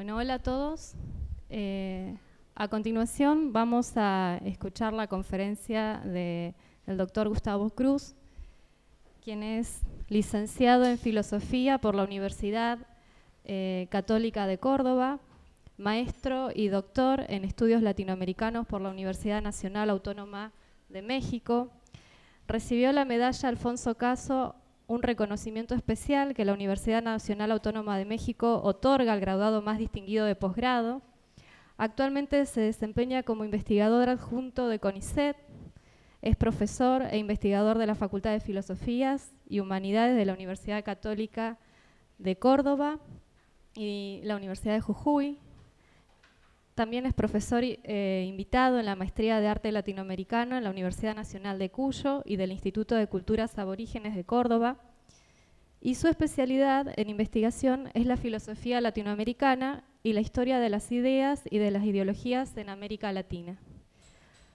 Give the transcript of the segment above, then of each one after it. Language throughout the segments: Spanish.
Bueno, hola a todos. A continuación vamos a escuchar la conferencia del doctor Gustavo Cruz, quien es licenciado en Filosofía por la Universidad Católica de Córdoba, maestro y doctor en Estudios Latinoamericanos por la Universidad Nacional Autónoma de México. Recibió la medalla Alfonso Caso, un reconocimiento especial que la Universidad Nacional Autónoma de México otorga al graduado más distinguido de posgrado. Actualmente se desempeña como investigador adjunto de CONICET, es profesor e investigador de la Facultad de Filosofías y Humanidades de la Universidad Católica de Córdoba y la Universidad de Jujuy. También es profesor invitado en la Maestría de Arte Latinoamericano en la Universidad Nacional de Cuyo y del Instituto de Culturas Aborígenes de Córdoba. Y su especialidad en investigación es la filosofía latinoamericana y la historia de las ideas y de las ideologías en América Latina.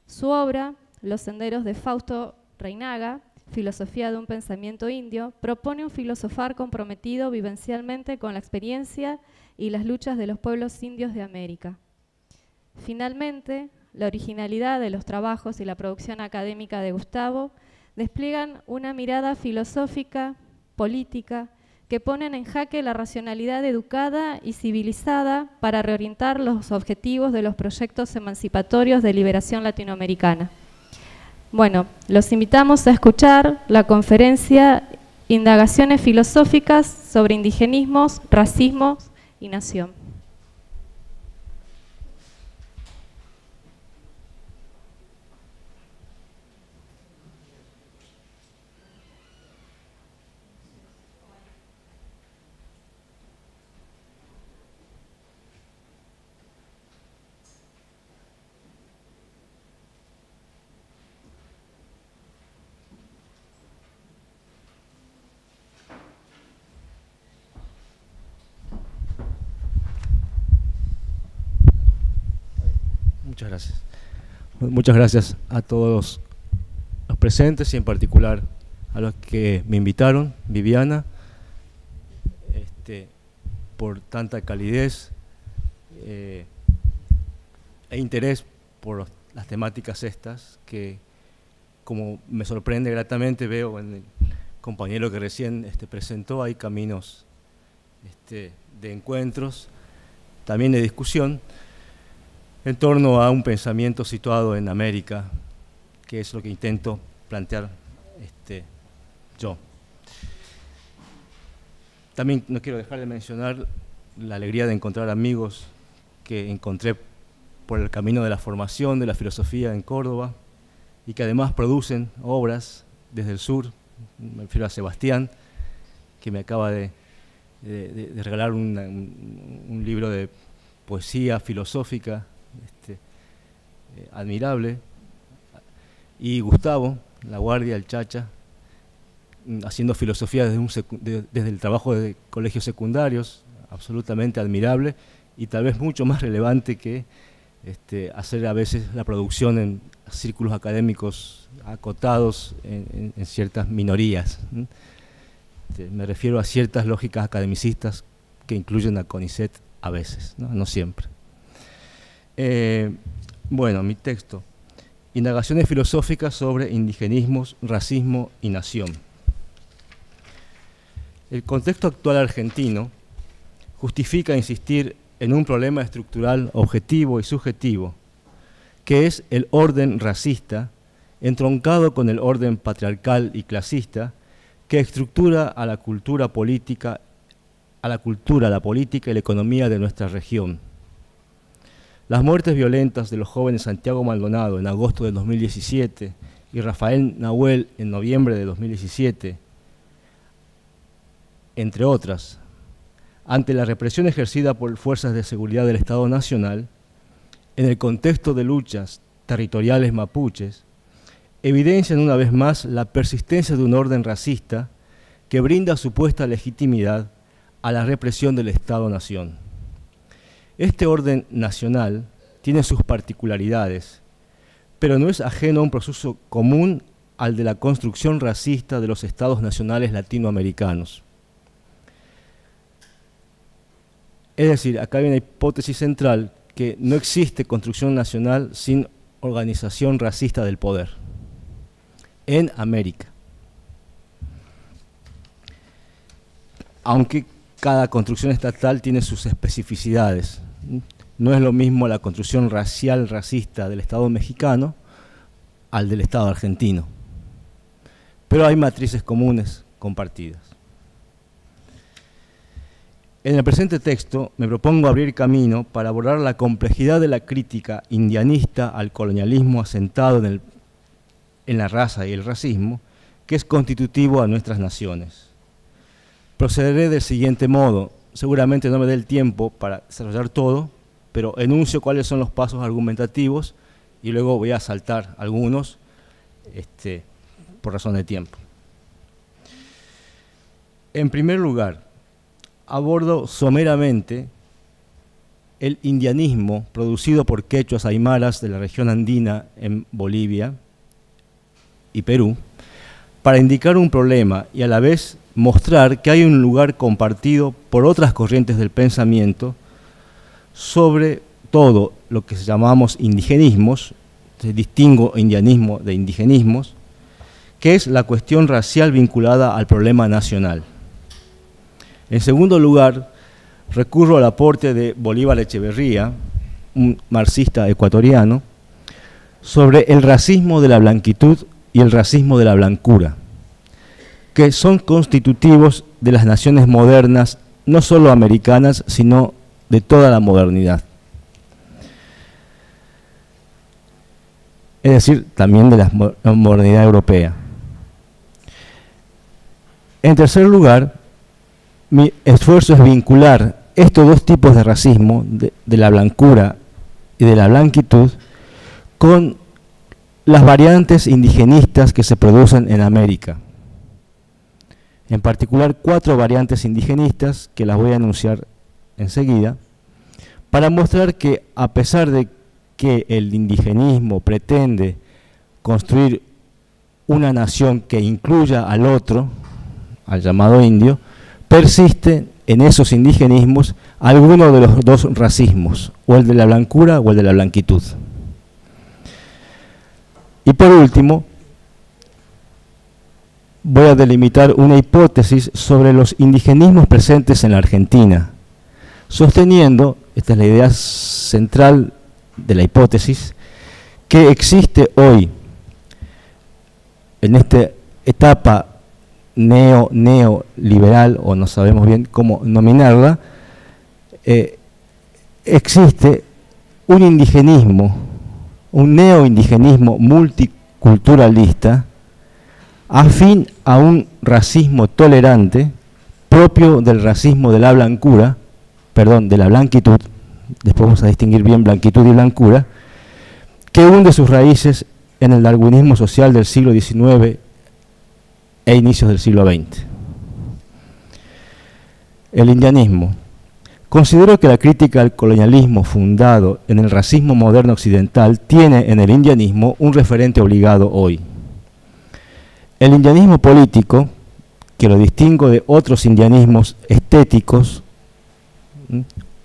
Su obra, Los senderos de Fausto Reinaga, Filosofía de un pensamiento indio, propone un filosofar comprometido vivencialmente con la experiencia y las luchas de los pueblos indios de América. Finalmente, la originalidad de los trabajos y la producción académica de Gustavo despliegan una mirada filosófica, política, que ponen en jaque la racionalidad educada y civilizada para reorientar los objetivos de los proyectos emancipatorios de liberación latinoamericana. Bueno, los invitamos a escuchar la conferencia Indagaciones filosóficas sobre indigenismos, racismo y nación. Muchas gracias. Muchas gracias a todos los presentes y en particular a los que me invitaron, Viviana, por tanta calidez e interés por las temáticas estas que, como me sorprende gratamente, veo en el compañero que recién presentó, hay caminos de encuentros, también de discusión, en torno a un pensamiento situado en América, que es lo que intento plantear yo. También no quiero dejar de mencionar la alegría de encontrar amigos que encontré por el camino de la formación de la filosofía en Córdoba y que además producen obras desde el sur. Me refiero a Sebastián, que me acaba de regalar un libro de poesía filosófica admirable, y Gustavo, La Guardia, el Chacha, haciendo filosofía desde el trabajo de colegios secundarios, absolutamente admirable y tal vez mucho más relevante que hacer a veces la producción en círculos académicos acotados en ciertas minorías. Me refiero a ciertas lógicas academicistas que incluyen a CONICET a veces, no siempre. Bueno, mi texto. Indagaciones filosóficas sobre indigenismos, racismo y nación. El contexto actual argentino justifica insistir en un problema estructural objetivo y subjetivo, que es el orden racista, entroncado con el orden patriarcal y clasista, que estructura a la cultura política, la política y la economía de nuestra región. Las muertes violentas de los jóvenes Santiago Maldonado en agosto de 2017 y Rafael Nahuel en noviembre de 2017, entre otras, ante la represión ejercida por fuerzas de seguridad del Estado Nacional, en el contexto de luchas territoriales mapuches, evidencian una vez más la persistencia de un orden racista que brinda supuesta legitimidad a la represión del Estado-Nación. Este orden nacional tiene sus particularidades, pero no es ajeno a un proceso común al de la construcción racista de los estados nacionales latinoamericanos. Es decir, acá hay una hipótesis central que no existe construcción nacional sin organización racista del poder en América. Aunque cada construcción estatal tiene sus especificidades. No es lo mismo la construcción racial racista del Estado mexicano al del Estado argentino. Pero hay matrices comunes compartidas. En el presente texto me propongo abrir camino para abordar la complejidad de la crítica indianista al colonialismo asentado en la raza y el racismo, que es constitutivo a nuestras naciones. Procederé del siguiente modo. Seguramente no me dé el tiempo para desarrollar todo, pero enuncio cuáles son los pasos argumentativos y luego voy a saltar algunos por razón de tiempo. En primer lugar, abordo someramente el indianismo producido por quechuas aymaras de la región andina en Bolivia y Perú, para indicar un problema y a la vez mostrar que hay un lugar compartido por otras corrientes del pensamiento sobre todo lo que llamamos indigenismos, distingo indianismo de indigenismos, que es la cuestión racial vinculada al problema nacional. En segundo lugar, recurro al aporte de Bolívar Echeverría, un marxista ecuatoriano, sobre el racismo de la blanquitud y el racismo de la blancura, que son constitutivos de las naciones modernas, no solo americanas, sino de toda la modernidad. Es decir, también de la modernidad europea. En tercer lugar, mi esfuerzo es vincular estos dos tipos de racismo, de la blancura y de la blanquitud, con las variantes indigenistas que se producen en América. En particular, 4 variantes indigenistas que las voy a anunciar enseguida, para mostrar que a pesar de que el indigenismo pretende construir una nación que incluya al otro, al llamado indio, persiste en esos indigenismos alguno de los dos racismos, o el de la blancura o el de la blanquitud. Y por último, voy a delimitar una hipótesis sobre los indigenismos presentes en la Argentina, sosteniendo, esta es la idea central de la hipótesis, que existe hoy, en esta etapa neoliberal, o no sabemos bien cómo nominarla, existe un indigenismo, un neoindigenismo multiculturalista, afín a un racismo tolerante, propio del racismo de la blancura, perdón, de la blanquitud, después vamos a distinguir bien blanquitud y blancura, que hunde sus raíces en el darwinismo social del siglo XIX e inicios del siglo XX. El indianismo. Considero que la crítica al colonialismo fundado en el racismo moderno occidental tiene en el indianismo un referente obligado hoy. El indianismo político, que lo distingo de otros indianismos estéticos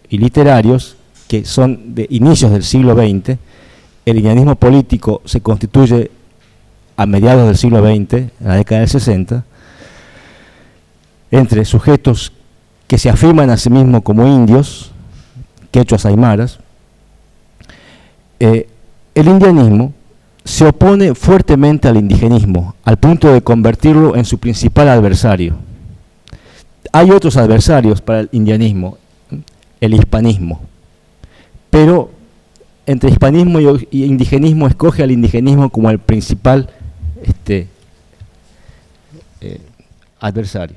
y literarios, que son de inicios del siglo XX, el indianismo político se constituye a mediados del siglo XX, en la década del 60, entre sujetos que se afirman a sí mismos como indios, quechuas aymaras. El indianismo se opone fuertemente al indigenismo, al punto de convertirlo en su principal adversario. Hay otros adversarios para el indianismo, el hispanismo, pero entre hispanismo y indigenismo escoge al indigenismo como el principal adversario.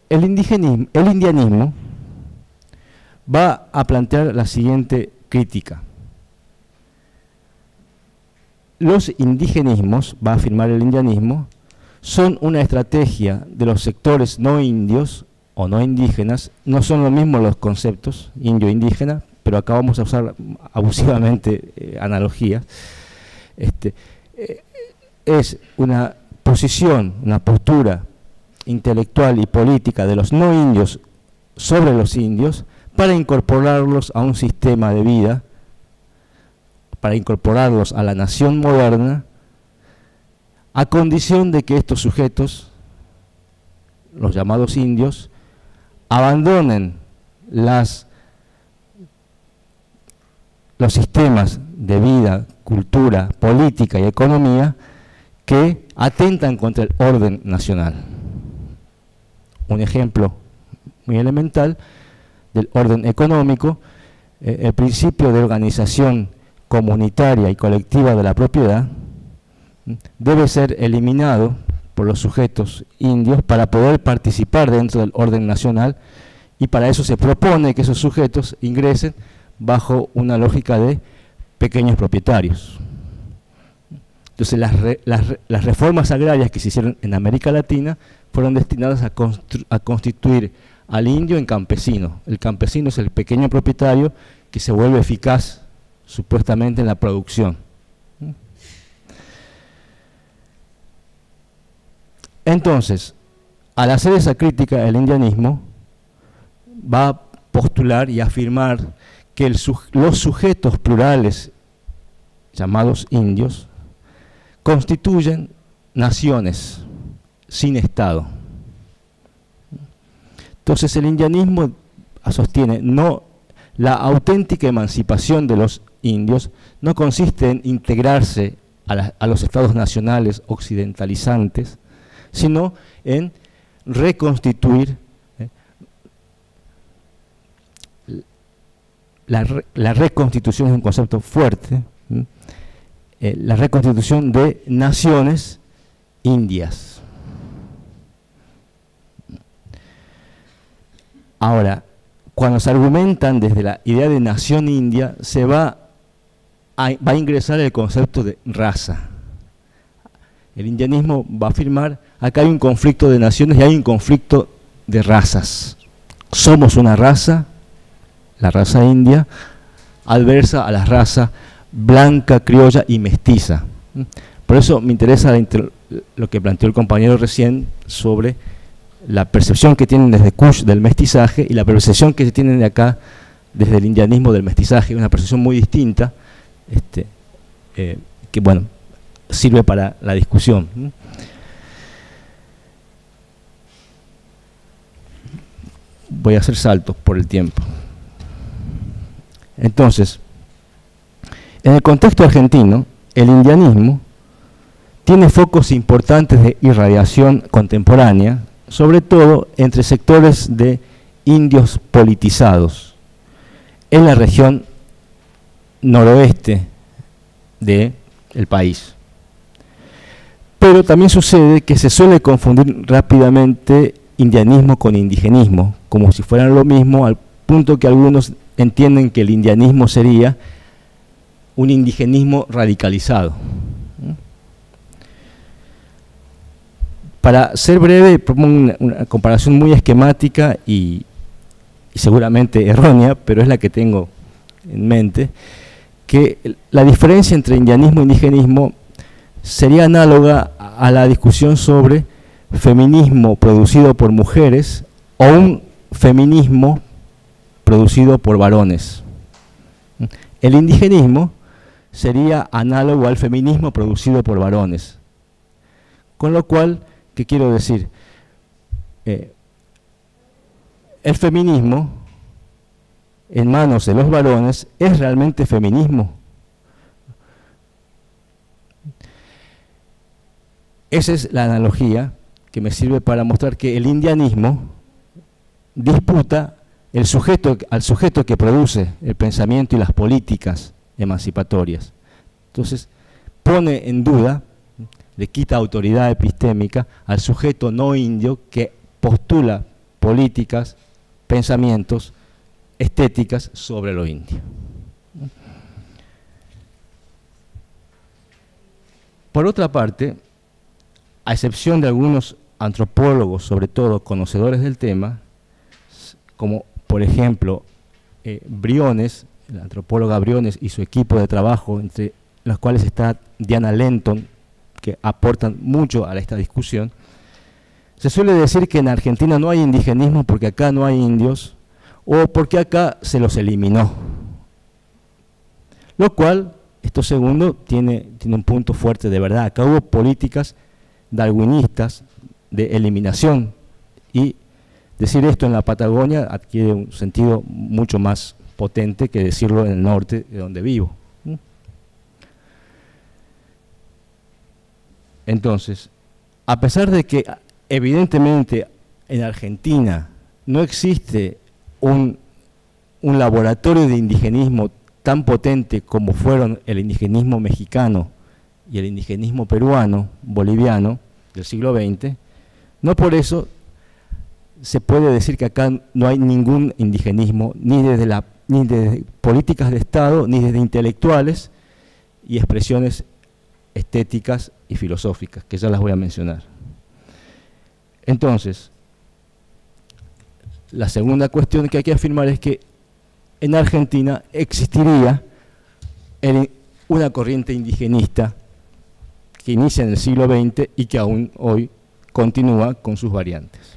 El indianismo va a plantear la siguiente crítica. Los indigenismos, va a afirmar el indianismo, son una estrategia de los sectores no indios o no indígenas. No son lo mismo los conceptos indio e indígena, pero acá vamos a usar abusivamente analogías. es una posición, una postura intelectual y política de los no indios sobre los indios para incorporarlos a un sistema de vida, para incorporarlos a la nación moderna, a condición de que estos sujetos, los llamados indios, abandonen los sistemas de vida, cultura, política y economía que atentan contra el orden nacional. Un ejemplo muy elemental del orden económico, el principio de organización comunitaria y colectiva de la propiedad debe ser eliminado por los sujetos indios para poder participar dentro del orden nacional, y para eso se propone que esos sujetos ingresen bajo una lógica de pequeños propietarios. Entonces las reformas agrarias que se hicieron en América Latina fueron destinadas a constituir al indio en campesino. El campesino es el pequeño propietario que se vuelve eficaz supuestamente en la producción. Entonces, al hacer esa crítica, el indianismo va a postular y afirmar que los sujetos plurales llamados indios constituyen naciones sin Estado. Entonces el indianismo sostiene no la auténtica emancipación de los indios no consiste en integrarse a los estados nacionales occidentalizantes, sino en reconstituir la reconstitución es un concepto fuerte, la reconstitución de naciones indias. Ahora, cuando se argumentan desde la idea de nación india, se va a ingresar el concepto de raza. El indianismo va a afirmar, acá hay un conflicto de naciones y hay un conflicto de razas. Somos una raza, la raza india, adversa a la raza blanca, criolla y mestiza. Por eso me interesa lo que planteó el compañero recién sobre la percepción que tienen desde Kush del mestizaje y la percepción que se tienen de acá desde el indianismo del mestizaje, una percepción muy distinta, que bueno, sirve para la discusión. Voy a hacer saltos por el tiempo. Entonces, en el contexto argentino, el indianismo tiene focos importantes de irradiación contemporánea, sobre todo entre sectores de indios politizados en la región noroeste del país. Pero también sucede que se suele confundir rápidamente indianismo con indigenismo, como si fueran lo mismo, al punto que algunos entienden que el indianismo sería un indigenismo radicalizado. Para ser breve, propongo una comparación muy esquemática y seguramente errónea, pero es la que tengo en mente, que la diferencia entre indianismo e indigenismo sería análoga a la discusión sobre feminismo producido por mujeres o un feminismo producido por varones. El indigenismo sería análogo al feminismo producido por varones. Con lo cual, ¿qué quiero decir? El feminismo en manos de los varones es realmente feminismo. Esa es la analogía que me sirve para mostrar que el indianismo disputa al sujeto que produce el pensamiento y las políticas emancipatorias. Entonces, pone en duda, le quita autoridad epistémica al sujeto no indio que postula políticas, pensamientos, estéticas sobre lo indio. Por otra parte, a excepción de algunos antropólogos, sobre todo conocedores del tema, como por ejemplo Briones, la antropóloga Briones y su equipo de trabajo entre los cuales está Diana Lenton, que aportan mucho a esta discusión. Se suele decir que en Argentina no hay indigenismo porque acá no hay indios, o porque acá se los eliminó. Lo cual, esto segundo, tiene un punto fuerte de verdad. Acá hubo políticas darwinistas de eliminación, y decir esto en la Patagonia adquiere un sentido mucho más potente que decirlo en el norte, de donde vivo. Entonces, a pesar de que evidentemente en Argentina no existe un laboratorio de indigenismo tan potente como fueron el indigenismo mexicano y el indigenismo peruano, boliviano, del siglo XX, no por eso se puede decir que acá no hay ningún indigenismo, ni desde políticas de Estado, ni desde intelectuales y expresiones estéticas y filosóficas, que ya las voy a mencionar. Entonces, la segunda cuestión que hay que afirmar es que en Argentina existiría una corriente indigenista que inicia en el siglo XX y que aún hoy continúa con sus variantes.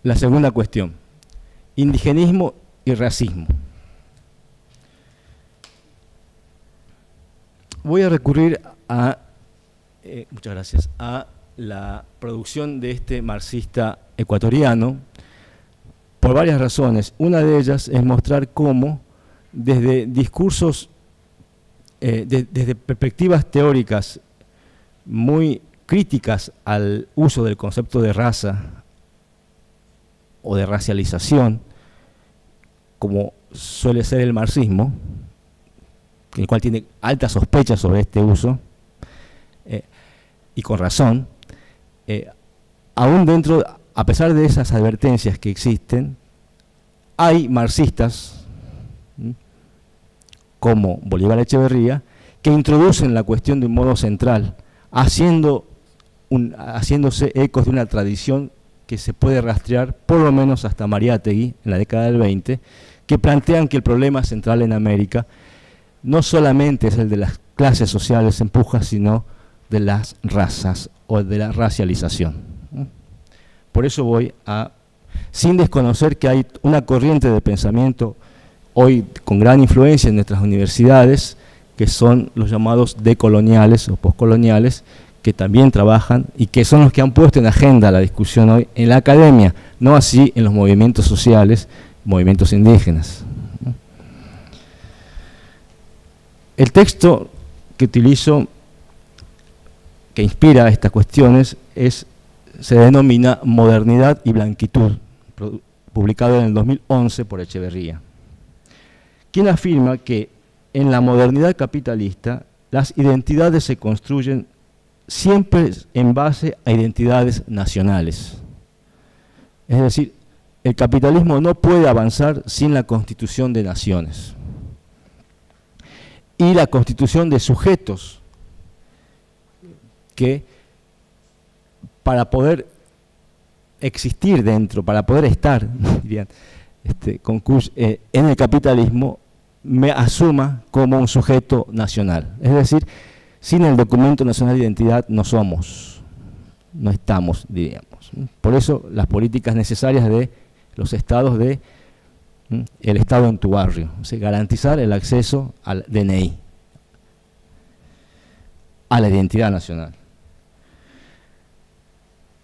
La segunda cuestión, indigenismo y racismo. Voy a recurrir a, muchas gracias, a la producción de este marxista ecuatoriano por varias razones. Una de ellas es mostrar cómo desde discursos, desde perspectivas teóricas muy críticas al uso del concepto de raza o de racialización, como suele ser el marxismo, el cual tiene altas sospechas sobre este uso, y con razón, aún dentro, a pesar de esas advertencias que existen, hay marxistas, como Bolívar Echeverría, que introducen la cuestión de un modo central, haciéndose ecos de una tradición que se puede rastrear por lo menos hasta Mariátegui, en la década del 20, que plantean que el problema central en América no solamente es el de las clases sociales en puja, sino de las razas o de la racialización. Por eso voy a, sin desconocer que hay una corriente de pensamiento hoy con gran influencia en nuestras universidades, que son los llamados decoloniales o postcoloniales, que también trabajan y que son los que han puesto en agenda la discusión hoy en la academia, no así en los movimientos sociales, movimientos indígenas. El texto que utilizo, que inspira estas cuestiones, se denomina Modernidad y Blanquitud, publicado en el 2011 por Echeverría, quien afirma que en la modernidad capitalista las identidades se construyen siempre en base a identidades nacionales. Es decir, el capitalismo no puede avanzar sin la constitución de naciones y la constitución de sujetos que, para poder existir dentro, para poder estar dirían, en el capitalismo, me asuma como un sujeto nacional. Es decir, sin el documento nacional de identidad no somos, no estamos, diríamos. Por eso las políticas necesarias de los estados el estado en tu barrio, o sea, garantizar el acceso al DNI, a la identidad nacional.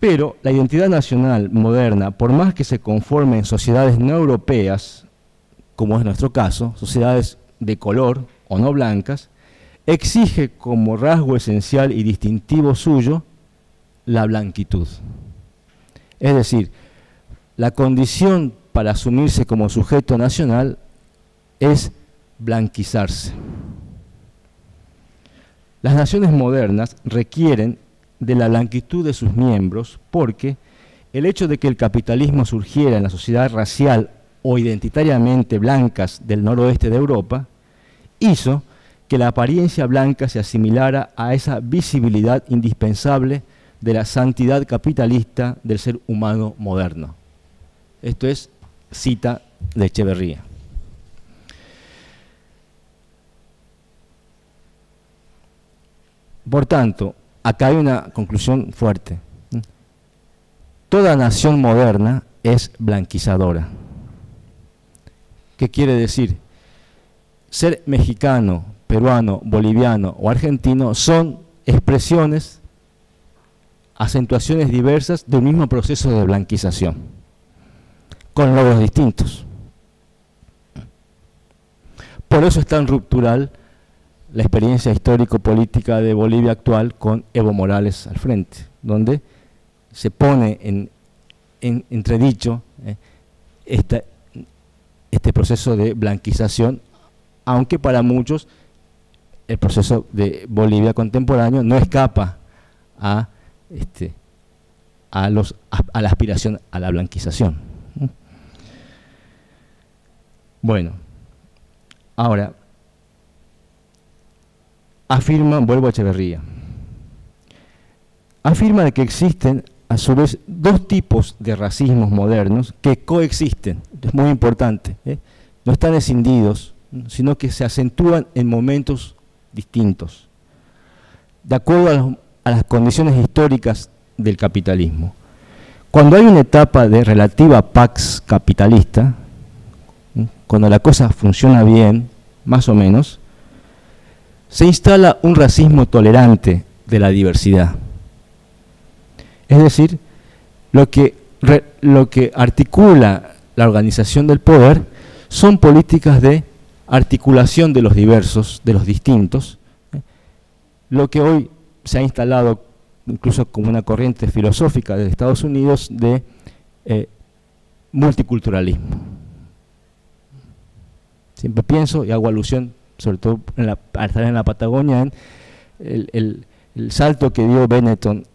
Pero la identidad nacional moderna, por más que se conforme en sociedades no europeas, como es nuestro caso, sociedades de color o no blancas, exige como rasgo esencial y distintivo suyo la blanquitud. Es decir, la condición para asumirse como sujeto nacional es blanquizarse. Las naciones modernas requieren de la blanquitud de sus miembros porque el hecho de que el capitalismo surgiera en la sociedad racial o identitariamente blancas del noroeste de Europa hizo que la apariencia blanca se asimilara a esa visibilidad indispensable de la santidad capitalista del ser humano moderno. Esto es cita de Echeverría. Por tanto, acá hay una conclusión fuerte. Toda nación moderna es blanquizadora. ¿Qué quiere decir? Ser mexicano, peruano, boliviano o argentino son expresiones, acentuaciones diversas de un mismo proceso de blanquización, con logros distintos. Por eso es tan ruptural la experiencia histórico-política de Bolivia actual con Evo Morales al frente, donde se pone en entredicho este proceso de blanquización, aunque para muchos el proceso de Bolivia contemporáneo no escapa a la aspiración a la blanquización. Bueno, ahora, vuelvo a Echeverría, afirma de que existen a su vez dos tipos de racismos modernos que coexisten, es muy importante, no están escindidos, sino que se acentúan en momentos distintos, de acuerdo a las condiciones históricas del capitalismo. Cuando hay una etapa de relativa pax capitalista, cuando la cosa funciona bien, más o menos, se instala un racismo tolerante de la diversidad. Es decir, lo que articula la organización del poder son políticas de articulación de los diversos, de los distintos, lo que hoy se ha instalado incluso como una corriente filosófica de Estados Unidos de multiculturalismo. Siempre pienso y hago alusión, sobre todo al estar en la Patagonia, en el salto que dio Benetton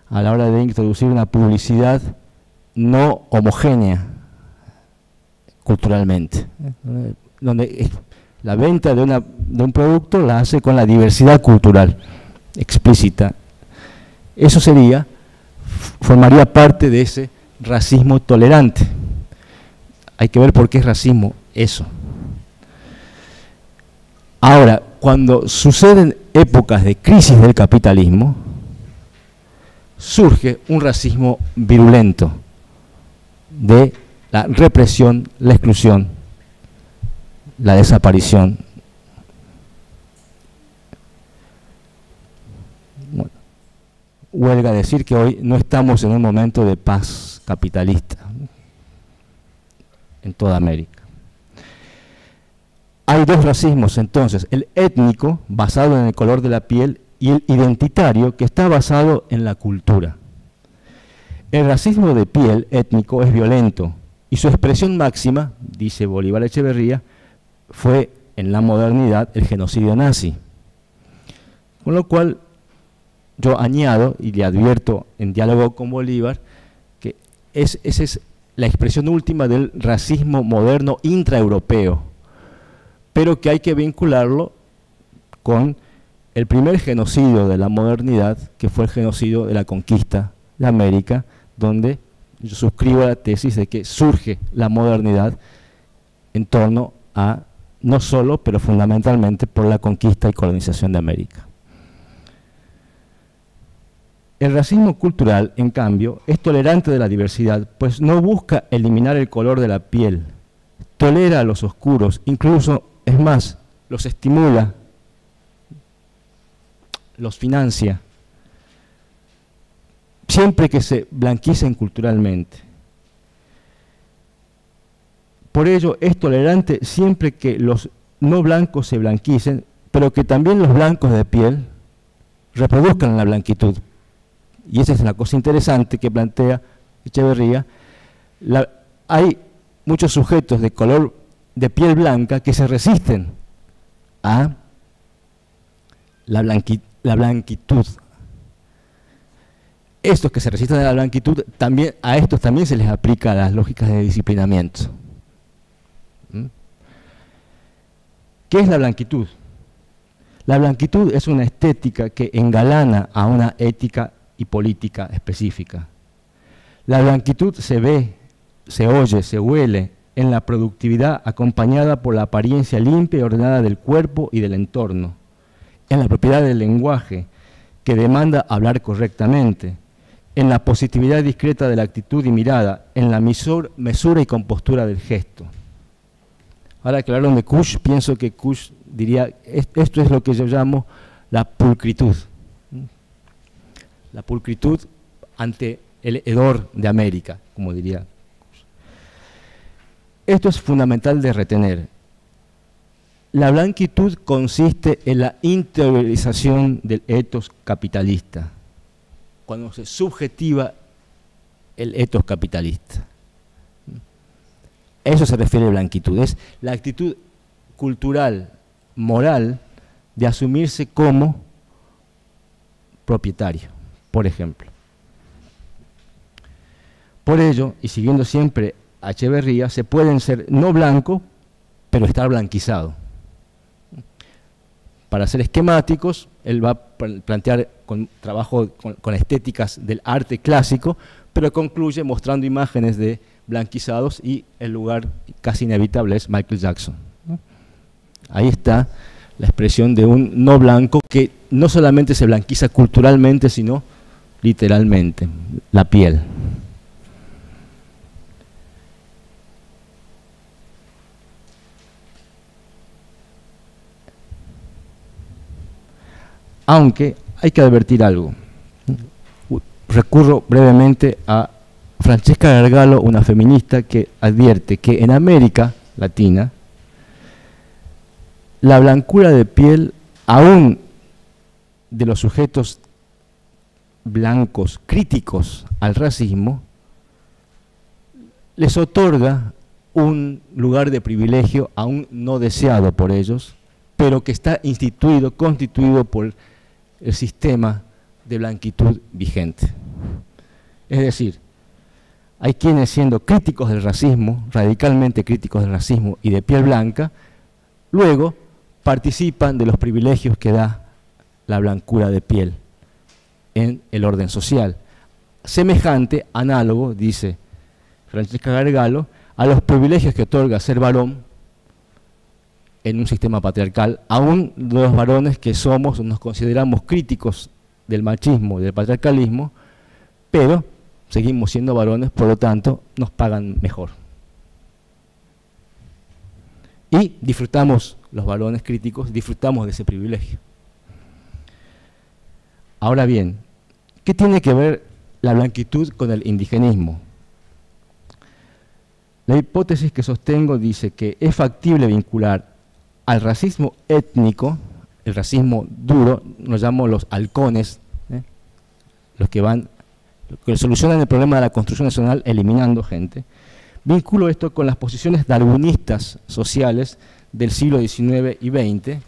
a la hora de introducir una publicidad no homogénea culturalmente, donde la venta de un producto la hace con la diversidad cultural explícita. Eso formaría parte de ese racismo tolerante. Hay que ver por qué es racismo eso. Ahora, cuando suceden épocas de crisis del capitalismo, surge un racismo virulento de la represión, la exclusión, la desaparición. Bueno, huelga decir que hoy no estamos en un momento de paz capitalista en toda América. Hay dos racismos entonces, el étnico, basado en el color de la piel, y el identitario, que está basado en la cultura. El racismo de piel étnico es violento, y su expresión máxima, dice Bolívar Echeverría, fue en la modernidad el genocidio nazi. Con lo cual, yo añado, y le advierto en diálogo con Bolívar, que esa es la expresión última del racismo moderno intraeuropeo, pero que hay que vincularlo con el primer genocidio de la modernidad, que fue el genocidio de la conquista de América, donde yo suscribo la tesis de que surge la modernidad en torno a, no solo, pero fundamentalmente por la conquista y colonización de América. El racismo cultural, en cambio, es tolerante de la diversidad, pues no busca eliminar el color de la piel, tolera a los oscuros, incluso, es más, los estimula, los financia, siempre que se blanquicen culturalmente. Por ello es tolerante siempre que los no blancos se blanquicen, pero que también los blancos de piel reproduzcan la blanquitud. Y esa es la cosa interesante que plantea Echeverría. Hay muchos sujetos de color de piel blanca que se resisten a la blanquitud. Estos que se resisten a la blanquitud, a estos también se les aplica las lógicas de disciplinamiento. ¿Qué es la blanquitud? La blanquitud es una estética que engalana a una ética y política específica. La blanquitud se ve, se oye, se huele en la productividad acompañada por la apariencia limpia y ordenada del cuerpo y del entorno, en la propiedad del lenguaje, que demanda hablar correctamente, en la positividad discreta de la actitud y mirada, en la mesura y compostura del gesto. Ahora que hablaron de Kush, pienso que Kush diría, esto es lo que yo llamo la pulcritud. La pulcritud ante el hedor de América, como diría Kush. Esto es fundamental de retener. La blanquitud consiste en la interiorización del ethos capitalista, cuando se subjetiva el ethos capitalista. Eso se refiere a blanquitud, es la actitud cultural, moral, de asumirse como propietario, por ejemplo. Por ello, y siguiendo siempre a Echeverría, se pueden ser no blanco, pero estar blanquizado. Para ser esquemáticos, él va a plantear con trabajo con estéticas del arte clásico, pero concluye mostrando imágenes de blanquizados y el lugar casi inevitable es Michael Jackson, ¿no? Ahí está la expresión de un no blanco que no solamente se blanquiza culturalmente, sino literalmente, la piel. Aunque hay que advertir algo. Recurro brevemente a Francesca Gargalo, una feminista que advierte que en América Latina la blancura de piel, aún de los sujetos blancos críticos al racismo, les otorga un lugar de privilegio aún no deseado por ellos, pero que está constituido por el sistema de blanquitud vigente. Es decir, hay quienes siendo críticos del racismo, radicalmente críticos del racismo y de piel blanca, luego participan de los privilegios que da la blancura de piel en el orden social. Semejante, análogo, dice Francesca Gargalo, a los privilegios que otorga ser varón en un sistema patriarcal, aún los varones que somos, nos consideramos críticos del machismo y del patriarcalismo, pero seguimos siendo varones, por lo tanto, nos pagan mejor. Y disfrutamos, los varones críticos, disfrutamos de ese privilegio. Ahora bien, ¿qué tiene que ver la blanquitud con el indigenismo? La hipótesis que sostengo dice que es factible vincular al racismo étnico, el racismo duro, nos llamamos los halcones, los que solucionan el problema de la construcción nacional eliminando gente. Vinculo esto con las posiciones darwinistas sociales del siglo XIX y XX,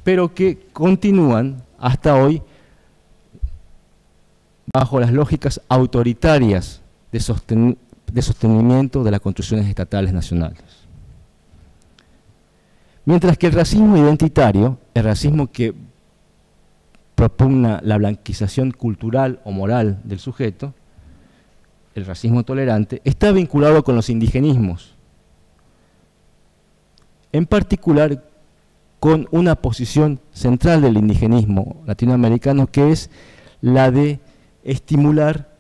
pero que continúan hasta hoy bajo las lógicas autoritarias de sostenimiento de las construcciones estatales nacionales. Mientras que el racismo identitario, el racismo que propugna la blanquización cultural o moral del sujeto, el racismo tolerante, está vinculado con los indigenismos, en particular con una posición central del indigenismo latinoamericano, que es la de estimular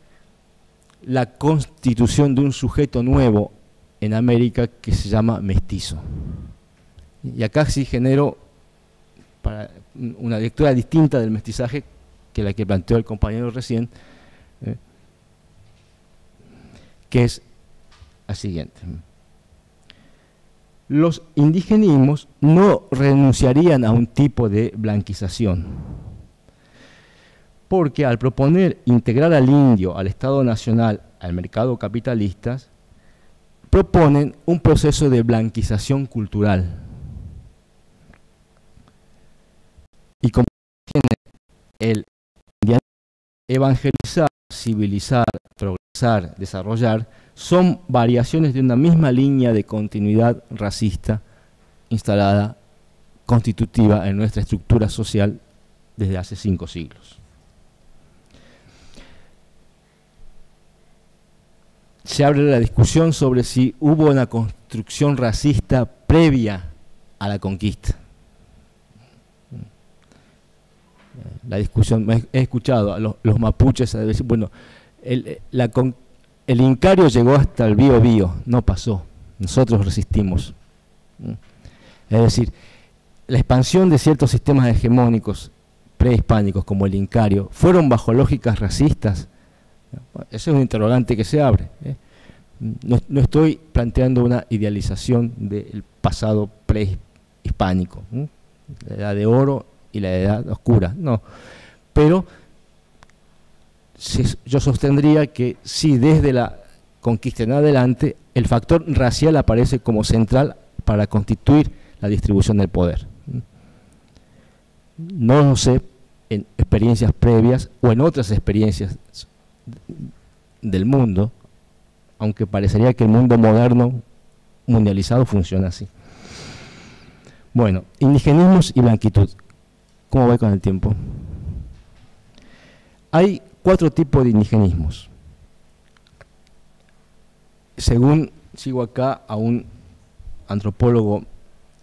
la constitución de un sujeto nuevo en América que se llama mestizo. Y acá sí genero para una lectura distinta del mestizaje que la que planteó el compañero recién, que es la siguiente. Los indigenismos no renunciarían a un tipo de blanquización, porque al proponer integrar al indio al Estado Nacional, al mercado capitalista, proponen un proceso de blanquización cultural. Y como el evangelizar, civilizar, progresar, desarrollar, son variaciones de una misma línea de continuidad racista instalada, constitutiva en nuestra estructura social desde hace 5 siglos. Se abre la discusión sobre si hubo una construcción racista previa a la conquista. la discusión, he escuchado a los mapuches a decir, bueno, el incario llegó hasta el Bío, no pasó, nosotros resistimos. Es decir, la expansión de ciertos sistemas hegemónicos prehispánicos como el incario, ¿fueron bajo lógicas racistas? Ese es un interrogante que se abre. No estoy planteando una idealización del pasado prehispánico, la edad de oro y la edad oscura, no. Pero yo sostendría que sí, desde la conquista en adelante, el factor racial aparece como central para constituir la distribución del poder. No lo sé en experiencias previas o en otras experiencias del mundo, aunque parecería que el mundo moderno mundializado funciona así. Bueno, indigenismos y blanquitud. ¿Cómo va con el tiempo? Hay 4 tipos de indigenismos. Según sigo acá a un antropólogo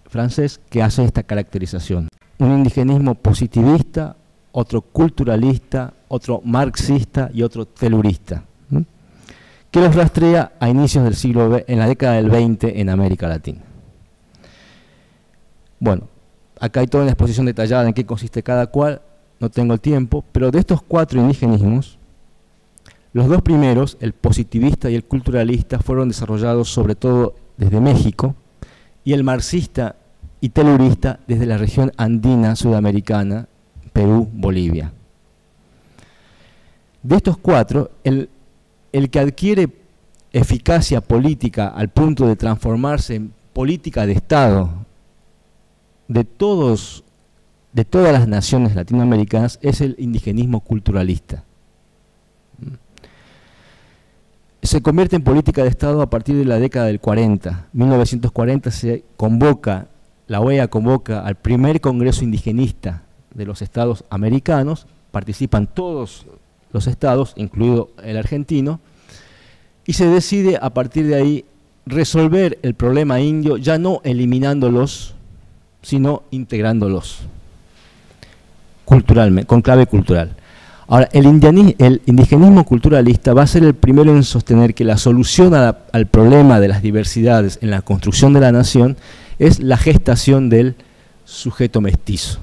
francés que hace esta caracterización. Un indigenismo positivista, otro culturalista, otro marxista y otro telurista, que los rastrea a inicios del siglo XX, en la década del 20 en América Latina. Bueno, acá hay toda una exposición detallada en qué consiste cada cual, no tengo el tiempo, pero de estos 4 indigenismos, los 2 primeros, el positivista y el culturalista, fueron desarrollados sobre todo desde México, y el marxista y telurista desde la región andina sudamericana, Perú, Bolivia. De estos 4, el que adquiere eficacia política al punto de transformarse en política de Estado de todas las naciones latinoamericanas es el indigenismo culturalista. Se convierte en política de Estado a partir de la década del 40. 1940 la OEA convoca al primer Congreso Indigenista de los Estados americanos, participan todos los estados, incluido el argentino, y se decide a partir de ahí resolver el problema indio, ya no eliminándolos, sino integrándolos culturalmente, con clave cultural. Ahora, el indigenismo culturalista va a ser el primero en sostener que la solución al problema de las diversidades en la construcción de la nación es la gestación del sujeto mestizo.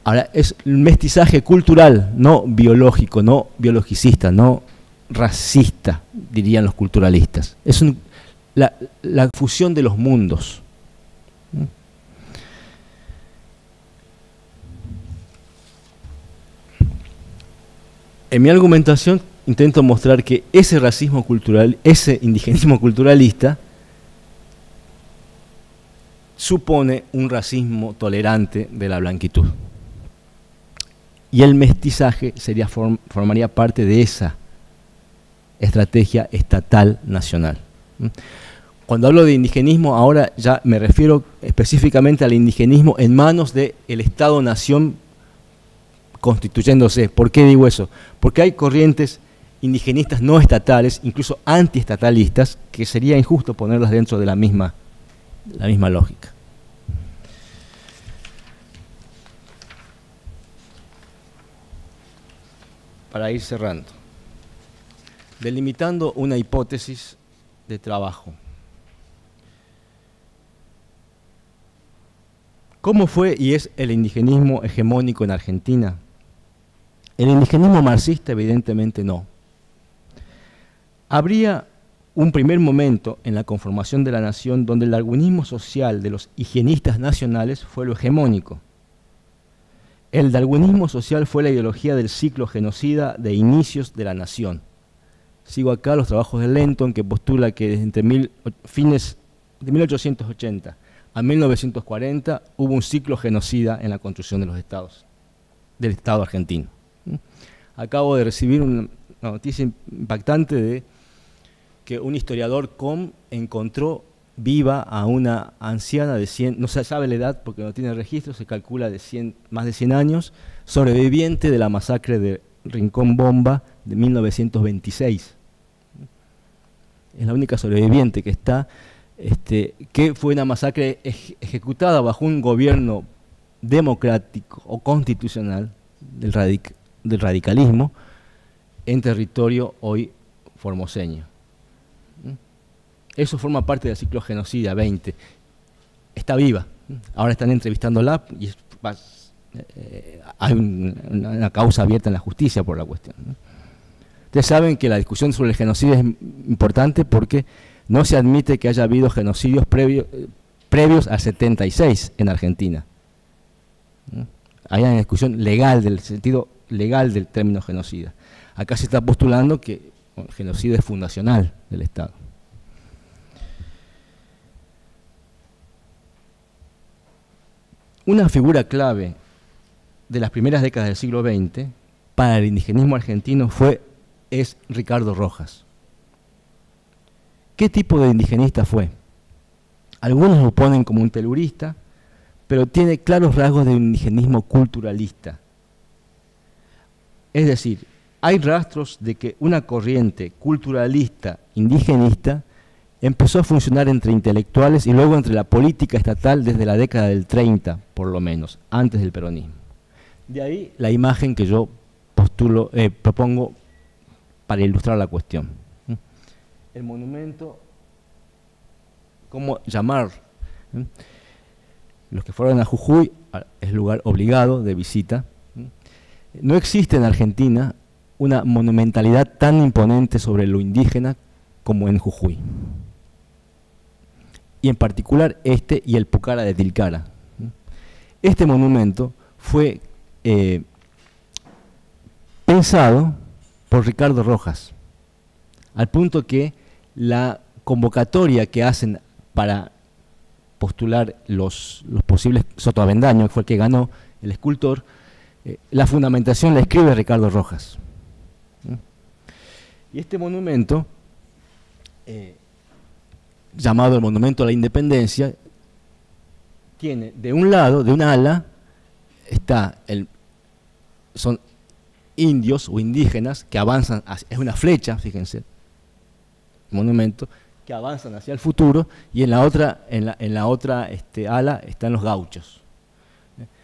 Ahora, es el mestizaje cultural, no biológico, no biologicista, no racista, dirían los culturalistas. Es la fusión de los mundos. En mi argumentación intento mostrar que ese racismo cultural, ese indigenismo culturalista, supone un racismo tolerante de la blanquitud. Y el mestizaje formaría parte de esa estrategia estatal nacional. Cuando hablo de indigenismo, ahora ya me refiero específicamente al indigenismo en manos del Estado-nación constituyéndose. ¿Por qué digo eso? Porque hay corrientes indigenistas no estatales, incluso antiestatalistas, que sería injusto ponerlas dentro de la misma lógica. Para ir cerrando, delimitando una hipótesis de trabajo. ¿Cómo fue y es el indigenismo hegemónico en Argentina? El indigenismo marxista evidentemente no. Habría un primer momento en la conformación de la nación donde el darwinismo social de los higienistas nacionales fue lo hegemónico. El darwinismo social fue la ideología del ciclo genocida de inicios de la nación. Sigo acá los trabajos de Lenton, que postula que desde fines de 1880 a 1940 hubo un ciclo genocida en la construcción de los estados, del Estado argentino. Acabo de recibir una noticia impactante de que un historiador encontró viva a una anciana de 100, no se sabe la edad porque no tiene registro, se calcula de más de 100 años, sobreviviente de la masacre de Rincón Bomba de 1926. Es la única sobreviviente que está, que fue una masacre ejecutada bajo un gobierno democrático o constitucional del radicalismo en territorio hoy formoseño. Eso forma parte del ciclo Genocida 20. Está viva. Ahora están entrevistándola y hay una causa abierta en la justicia por la cuestión. Ustedes saben que la discusión sobre el genocidio es importante porque no se admite que haya habido genocidios previos al 76 en Argentina. Hay una discusión legal, del sentido legal del término genocida. Acá se está postulando que el genocidio es fundacional del Estado. Una figura clave de las primeras décadas del siglo XX para el indigenismo argentino es Ricardo Rojas. ¿Qué tipo de indigenista fue? Algunos lo ponen como un telurista, pero tiene claros rasgos de un indigenismo culturalista. Es decir, hay rastros de que una corriente culturalista indigenista empezó a funcionar entre intelectuales y luego entre la política estatal desde la década del 30, por lo menos, antes del peronismo. De ahí la imagen que yo propongo para ilustrar la cuestión. El monumento, ¿cómo llamar? Los que fueron a Jujuy, es lugar obligado de visita. No existe en Argentina una monumentalidad tan imponente sobre lo indígena como en Jujuy. Y en particular este y el Pucara de Tilcara. Este monumento fue pensado por Ricardo Rojas, al punto que la convocatoria que hacen para postular los posibles sotoavendaños, que fue el que ganó el escultor, la fundamentación la escribe Ricardo Rojas. Y este monumento, llamado el Monumento a la Independencia, tiene de un lado, de un ala, son indios o indígenas que avanzan, es una flecha, fíjense, monumento, que avanzan hacia el futuro, y en la otra ala están los gauchos.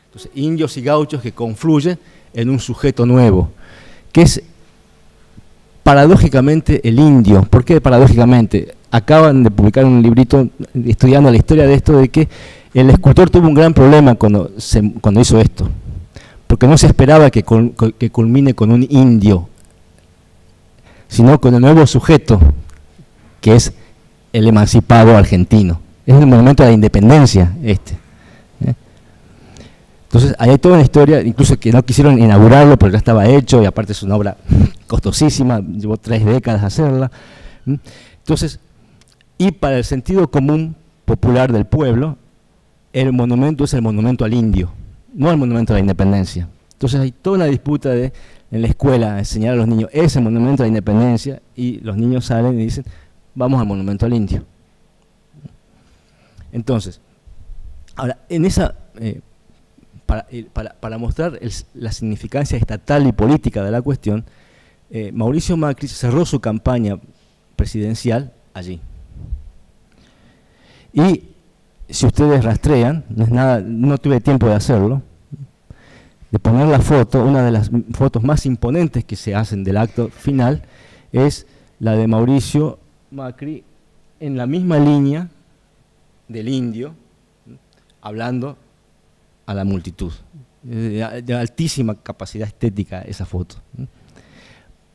Entonces, indios y gauchos que confluyen en un sujeto nuevo, que es paradójicamente el indio. ¿Por qué paradójicamente? Acaban de publicar un librito estudiando la historia de esto, de que el escultor tuvo un gran problema cuando hizo esto, porque no se esperaba que culmine con un indio, sino con el nuevo sujeto, que es el emancipado argentino. Es el monumento a la independencia Entonces, ahí hay toda una historia, incluso que no quisieron inaugurarlo, pero ya estaba hecho, y aparte es una obra costosísima, llevó 3 décadas hacerla. Entonces, y para el sentido común popular del pueblo, el monumento es el monumento al indio, no el monumento a la independencia. Entonces hay toda una disputa en la escuela, enseñar a los niños ese monumento a la independencia, y los niños salen y dicen, vamos al monumento al indio. Entonces, ahora, en esa, para mostrar la significancia estatal y política de la cuestión, Mauricio Macri cerró su campaña presidencial allí. Y si ustedes rastrean, no tuve tiempo de hacerlo, de poner la foto, una de las fotos más imponentes que se hacen del acto final es la de Mauricio Macri en la misma línea del indio, hablando a la multitud. De altísima capacidad estética esa foto.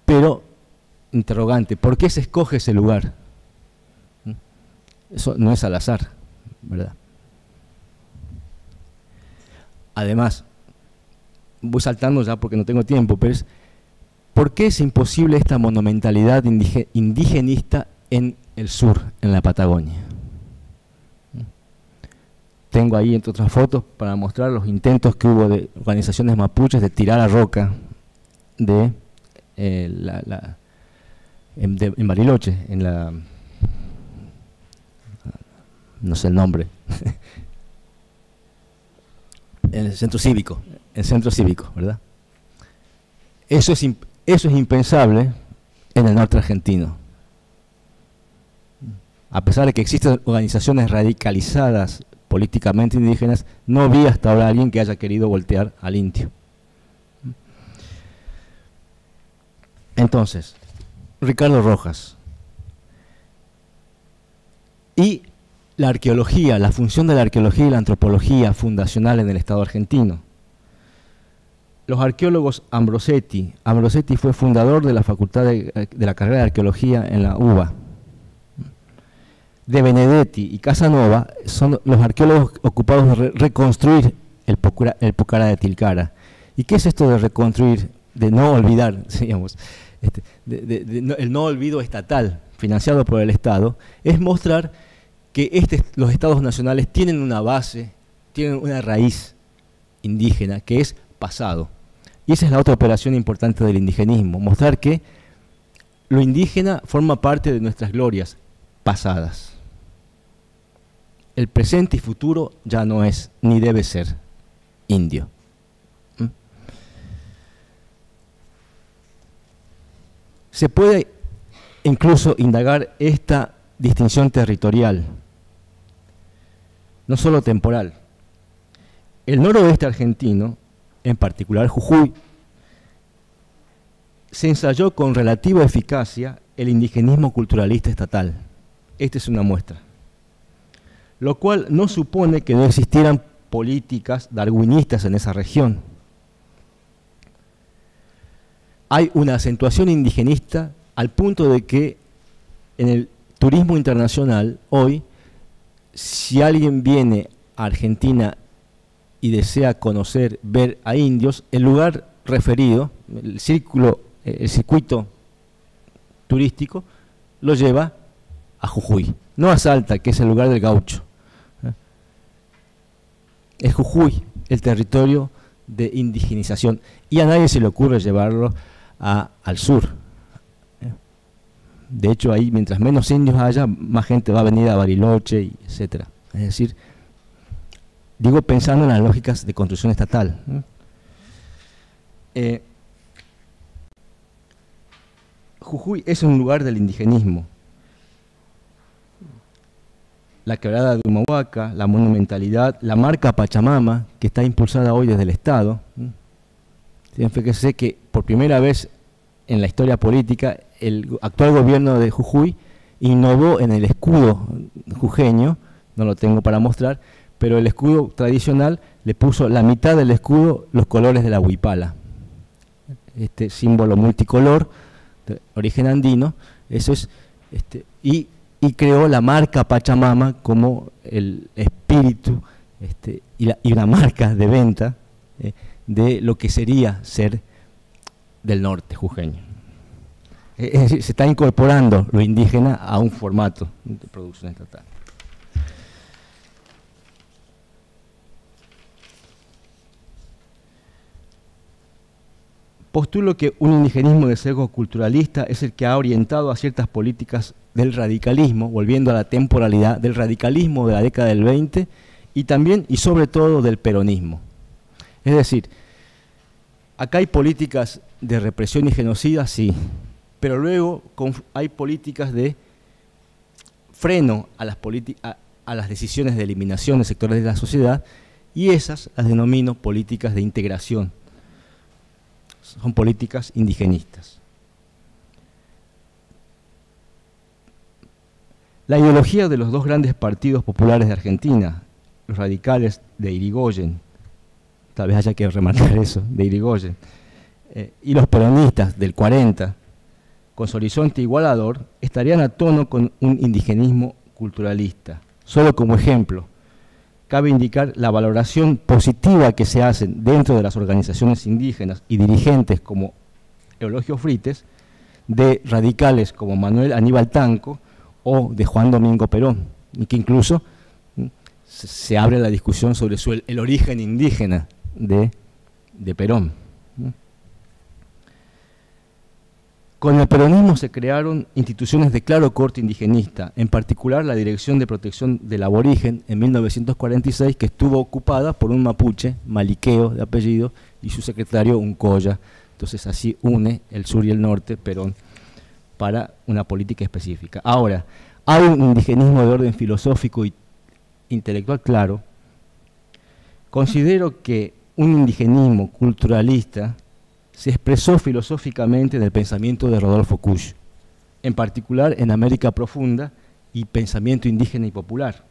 Pero, interrogante, ¿por qué se escoge ese lugar? Eso no es al azar, ¿verdad? Además, voy saltando ya porque no tengo tiempo, pero ¿por qué es imposible esta monumentalidad indigenista en el sur, en la Patagonia? Tengo ahí, entre otras fotos, para mostrar los intentos que hubo de organizaciones mapuches de tirar a roca en Bariloche, no sé el nombre, en el centro cívico, ¿verdad? Eso es impensable en el norte argentino. A pesar de que existen organizaciones radicalizadas políticamente indígenas, no vi hasta ahora a alguien que haya querido voltear al indio. Entonces, Ricardo Rojas. Y la arqueología, la función de la arqueología y la antropología fundacional en el Estado argentino. Los arqueólogos Ambrosetti fue fundador de la facultad de la carrera de arqueología en la UBA. De Benedetti y Casanova son los arqueólogos ocupados de reconstruir el Pucará de Tilcara. ¿Y qué es esto de reconstruir, de no olvidar, digamos, el no olvido estatal financiado por el Estado? Es mostrar que los estados nacionales tienen una base, tienen una raíz indígena que es pasado. Y esa es la otra operación importante del indigenismo, mostrar que lo indígena forma parte de nuestras glorias pasadas. El presente y futuro ya no es, ni debe ser, indio. Se puede incluso indagar esta distinción territorial, no solo temporal. El noroeste argentino, en particular Jujuy, se ensayó con relativa eficacia el indigenismo culturalista estatal. Esta es una muestra. Lo cual no supone que no existieran políticas darwinistas en esa región. Hay una acentuación indigenista al punto de que en el turismo internacional hoy, si alguien viene a Argentina y desea conocer, ver a indios, el lugar referido, el circuito turístico, lo lleva a Jujuy, no a Salta, que es el lugar del gaucho. Es Jujuy el territorio de indigenización, y a nadie se le ocurre llevarlo al sur. De hecho, ahí, mientras menos indios haya, más gente va a venir a Bariloche, etc. Es decir, digo pensando en las lógicas de construcción estatal. Jujuy es un lugar del indigenismo. La quebrada de Humahuaca, la monumentalidad, la marca Pachamama, que está impulsada hoy desde el Estado. Fíjense que por primera vez en la historia política, el actual gobierno de Jujuy innovó en el escudo jujeño, no lo tengo para mostrar, pero el escudo tradicional le puso la mitad del escudo los colores de la huipala. Este símbolo multicolor, de origen andino, eso es, y creó la marca Pachamama como el espíritu y una marca de venta de lo que sería ser del norte jujeño. Es decir, se está incorporando lo indígena a un formato de producción estatal. Postulo que un indigenismo de sesgo culturalista es el que ha orientado a ciertas políticas del radicalismo, volviendo a la temporalidad del radicalismo de la década del 20 y también y sobre todo del peronismo. Es decir, acá hay políticas de represión y genocida, sí, pero luego hay políticas de freno a las decisiones de eliminación de sectores de la sociedad, y esas las denomino políticas de integración. Son políticas indigenistas. La ideología de los dos grandes partidos populares de Argentina, los radicales de Irigoyen, tal vez haya que remarcar eso, de Irigoyen, y los peronistas del 40, con su horizonte igualador, estarían a tono con un indigenismo culturalista. Solo como ejemplo, cabe indicar la valoración positiva que se hacen dentro de las organizaciones indígenas y dirigentes como Eulogio Frites, de radicales como Manuel Aníbal Tanco o de Juan Domingo Perón, y que incluso se abre la discusión sobre el origen indígena de Perón. Con el peronismo se crearon instituciones de claro corte indigenista, en particular la Dirección de Protección del Aborigen en 1946, que estuvo ocupada por un mapuche, Maliqueo de apellido, y su secretario Uncoya. Entonces así une el sur y el norte, Perón, para una política específica. Ahora, hay un indigenismo de orden filosófico y intelectual claro, considero que un indigenismo culturalista se expresó filosóficamente en el pensamiento de Rodolfo Kusch, en particular en América Profunda y pensamiento indígena y popular.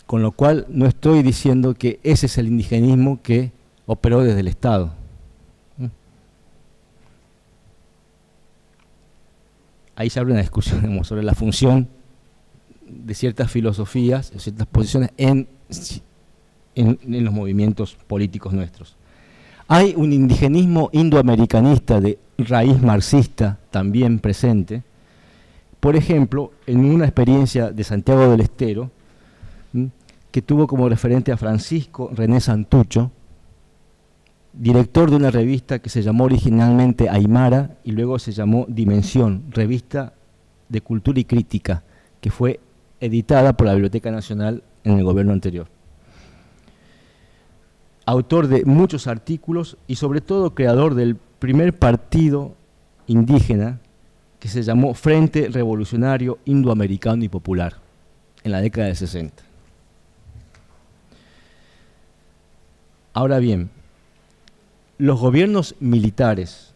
Con lo cual no estoy diciendo que ese es el indigenismo que operó desde el Estado. Ahí se abre una discusión sobre la función de ciertas filosofías, de ciertas posiciones en los movimientos políticos nuestros. Hay un indigenismo indoamericanista de raíz marxista también presente. Por ejemplo, en una experiencia de Santiago del Estero, que tuvo como referente a Francisco René Santucho, director de una revista que se llamó originalmente Aymara y luego se llamó Dimensión, revista de cultura y crítica, que fue editada por la Biblioteca Nacional en el gobierno anterior. Autor de muchos artículos y sobre todo creador del primer partido indígena que se llamó Frente Revolucionario Indoamericano y Popular en la década del 60. Ahora bien, los gobiernos militares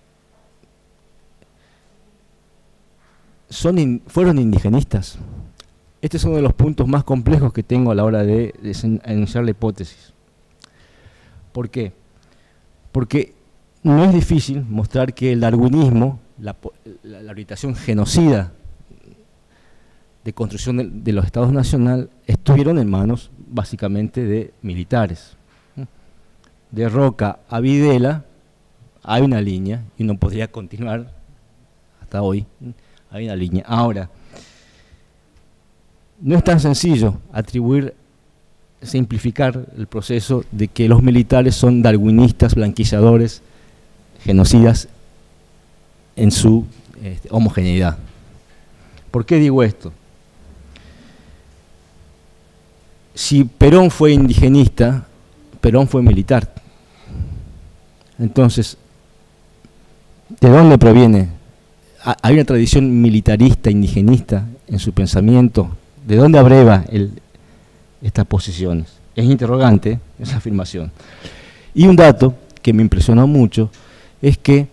fueron indigenistas. Este es uno de los puntos más complejos que tengo a la hora de enunciar la hipótesis. ¿Por qué? Porque no es difícil mostrar que el darwinismo, la orientación genocida de construcción de los estados nacionales, estuvieron en manos básicamente de militares. De Roca a Videla hay una línea, y uno podría continuar hasta hoy, hay una línea. Ahora, no es tan sencillo simplificar el proceso de que los militares son darwinistas, blanquilladores, genocidas en su homogeneidad. ¿Por qué digo esto? Si Perón fue indigenista, Perón fue militar. Entonces, ¿de dónde proviene? ¿Hay una tradición militarista, indigenista en su pensamiento? ¿De dónde abreva estas posiciones? Es interrogante esa afirmación. Y un dato que me impresionó mucho es que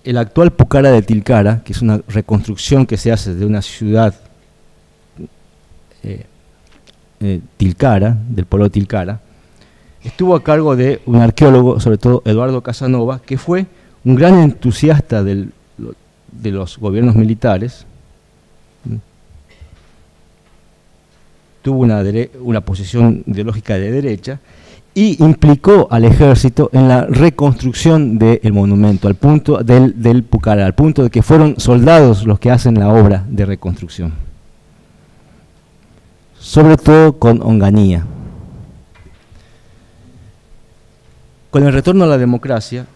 el actual Pucara de Tilcara, que es una reconstrucción que se hace de una ciudad Tilcara, del pueblo de Tilcara, estuvo a cargo de un arqueólogo, sobre todo Eduardo Casanova, que fue un gran entusiasta de los gobiernos militares. Tuvo una posición ideológica de derecha y implicó al ejército en la reconstrucción del monumento, al punto del Pucara, al punto de que fueron soldados los que hacen la obra de reconstrucción. Sobre todo con Onganía. Con el retorno a la democracia,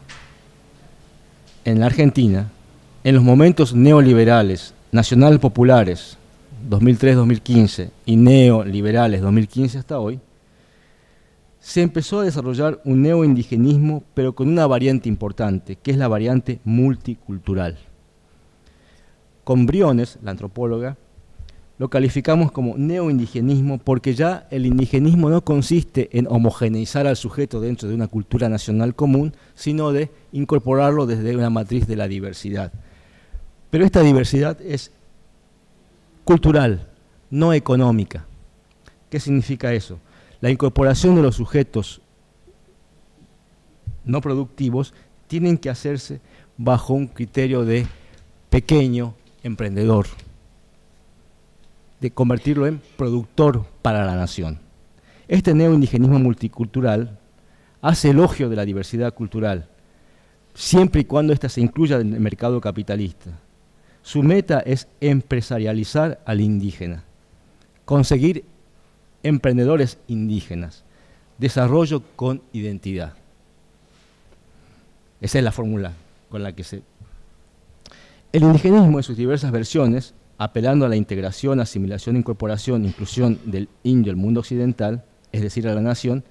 en la Argentina, en los momentos neoliberales, nacional populares, 2003-2015, y neoliberales, 2015 hasta hoy, se empezó a desarrollar un neoindigenismo, pero con una variante importante, que es la variante multicultural. Con Briones, la antropóloga, lo calificamos como neoindigenismo porque ya el indigenismo no consiste en homogeneizar al sujeto dentro de una cultura nacional común, sino de incorporarlo desde una matriz de la diversidad. Pero esta diversidad es cultural, no económica. ¿Qué significa eso? La incorporación de los sujetos no productivos tienen que hacerse bajo un criterio de pequeño emprendedor, de convertirlo en productor para la nación. Este neoindigenismo multicultural hace elogio de la diversidad cultural, siempre y cuando ésta se incluya en el mercado capitalista. Su meta es empresarializar al indígena, conseguir emprendedores indígenas, desarrollo con identidad. Esa es la fórmula con la que se... El indigenismo en sus diversas versiones, apelando a la integración, asimilación, incorporación, inclusión del indio al mundo occidental, es decir, a la nación,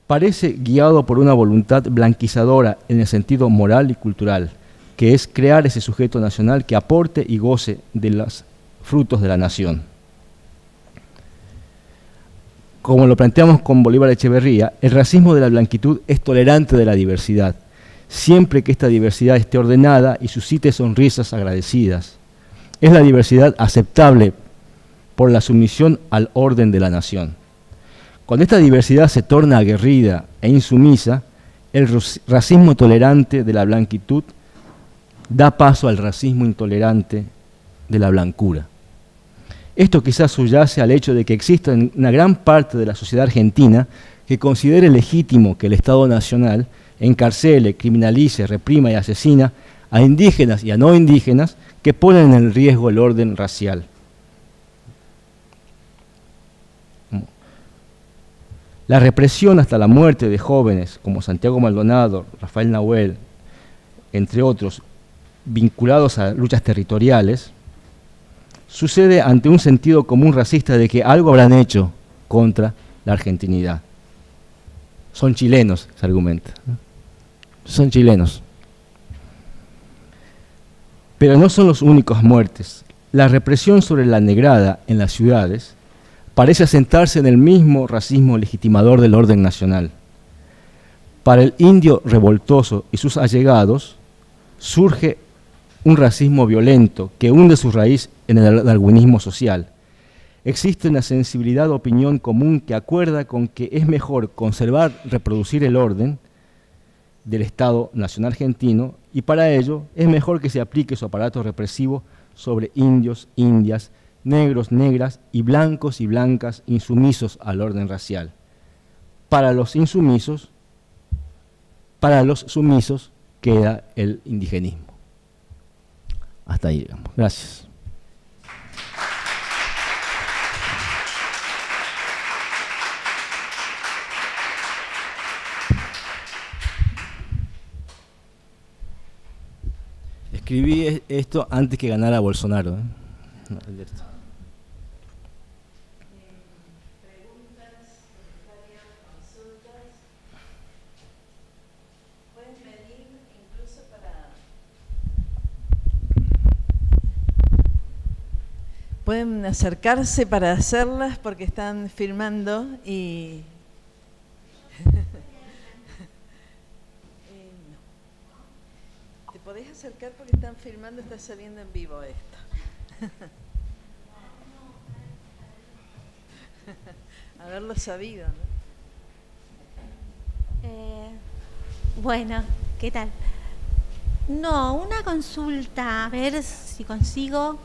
parece guiado por una voluntad blanquizadora en el sentido moral y cultural, que es crear ese sujeto nacional que aporte y goce de los frutos de la nación. como lo planteamos con Bolívar Echeverría, el racismo de la blanquitud es tolerante de la diversidad, siempre que esta diversidad esté ordenada y suscite sonrisas agradecidas. Es la diversidad aceptable por la sumisión al orden de la nación. Cuando esta diversidad se torna aguerrida e insumisa, el racismo tolerante de la blanquitud da paso al racismo intolerante de la blancura. Esto quizás subyace al hecho de que exista una gran parte de la sociedad argentina que considere legítimo que el Estado Nacional encarcele, criminalice, reprima y asesina a indígenas y a no indígenas que ponen en riesgo el orden racial. La represión hasta la muerte de jóvenes como Santiago Maldonado, Rafael Nahuel, entre otros, vinculados a luchas territoriales, sucede ante un sentido común racista de que algo habrán hecho contra la argentinidad. Son chilenos, se argumenta. Son chilenos. Pero no son los únicos muertes. La represión sobre la negrada en las ciudades parece asentarse en el mismo racismo legitimador del orden nacional. Para el indio revoltoso y sus allegados surge un racismo violento que hunde su raíz en el darwinismo social. Existe una sensibilidad de opinión común que acuerda con que es mejor conservar, reproducir el orden del Estado Nacional argentino y para ello es mejor que se aplique su aparato represivo sobre indios, indias, negros, negras y blancos y blancas insumisos al orden racial. Para los insumisos, para los sumisos queda el indigenismo. Hasta ahí, digamos. Gracias. Escribí esto antes que ganara Bolsonaro. No, ¿preguntas, comentarios, consultas? Pueden venir incluso para... Pueden acercarse para hacerlas porque están filmando y... Te podés acercar porque están filmando, está saliendo en vivo esto. Haberlo sabido, ¿no? Bueno, ¿qué tal? No, una consulta, a ver si consigo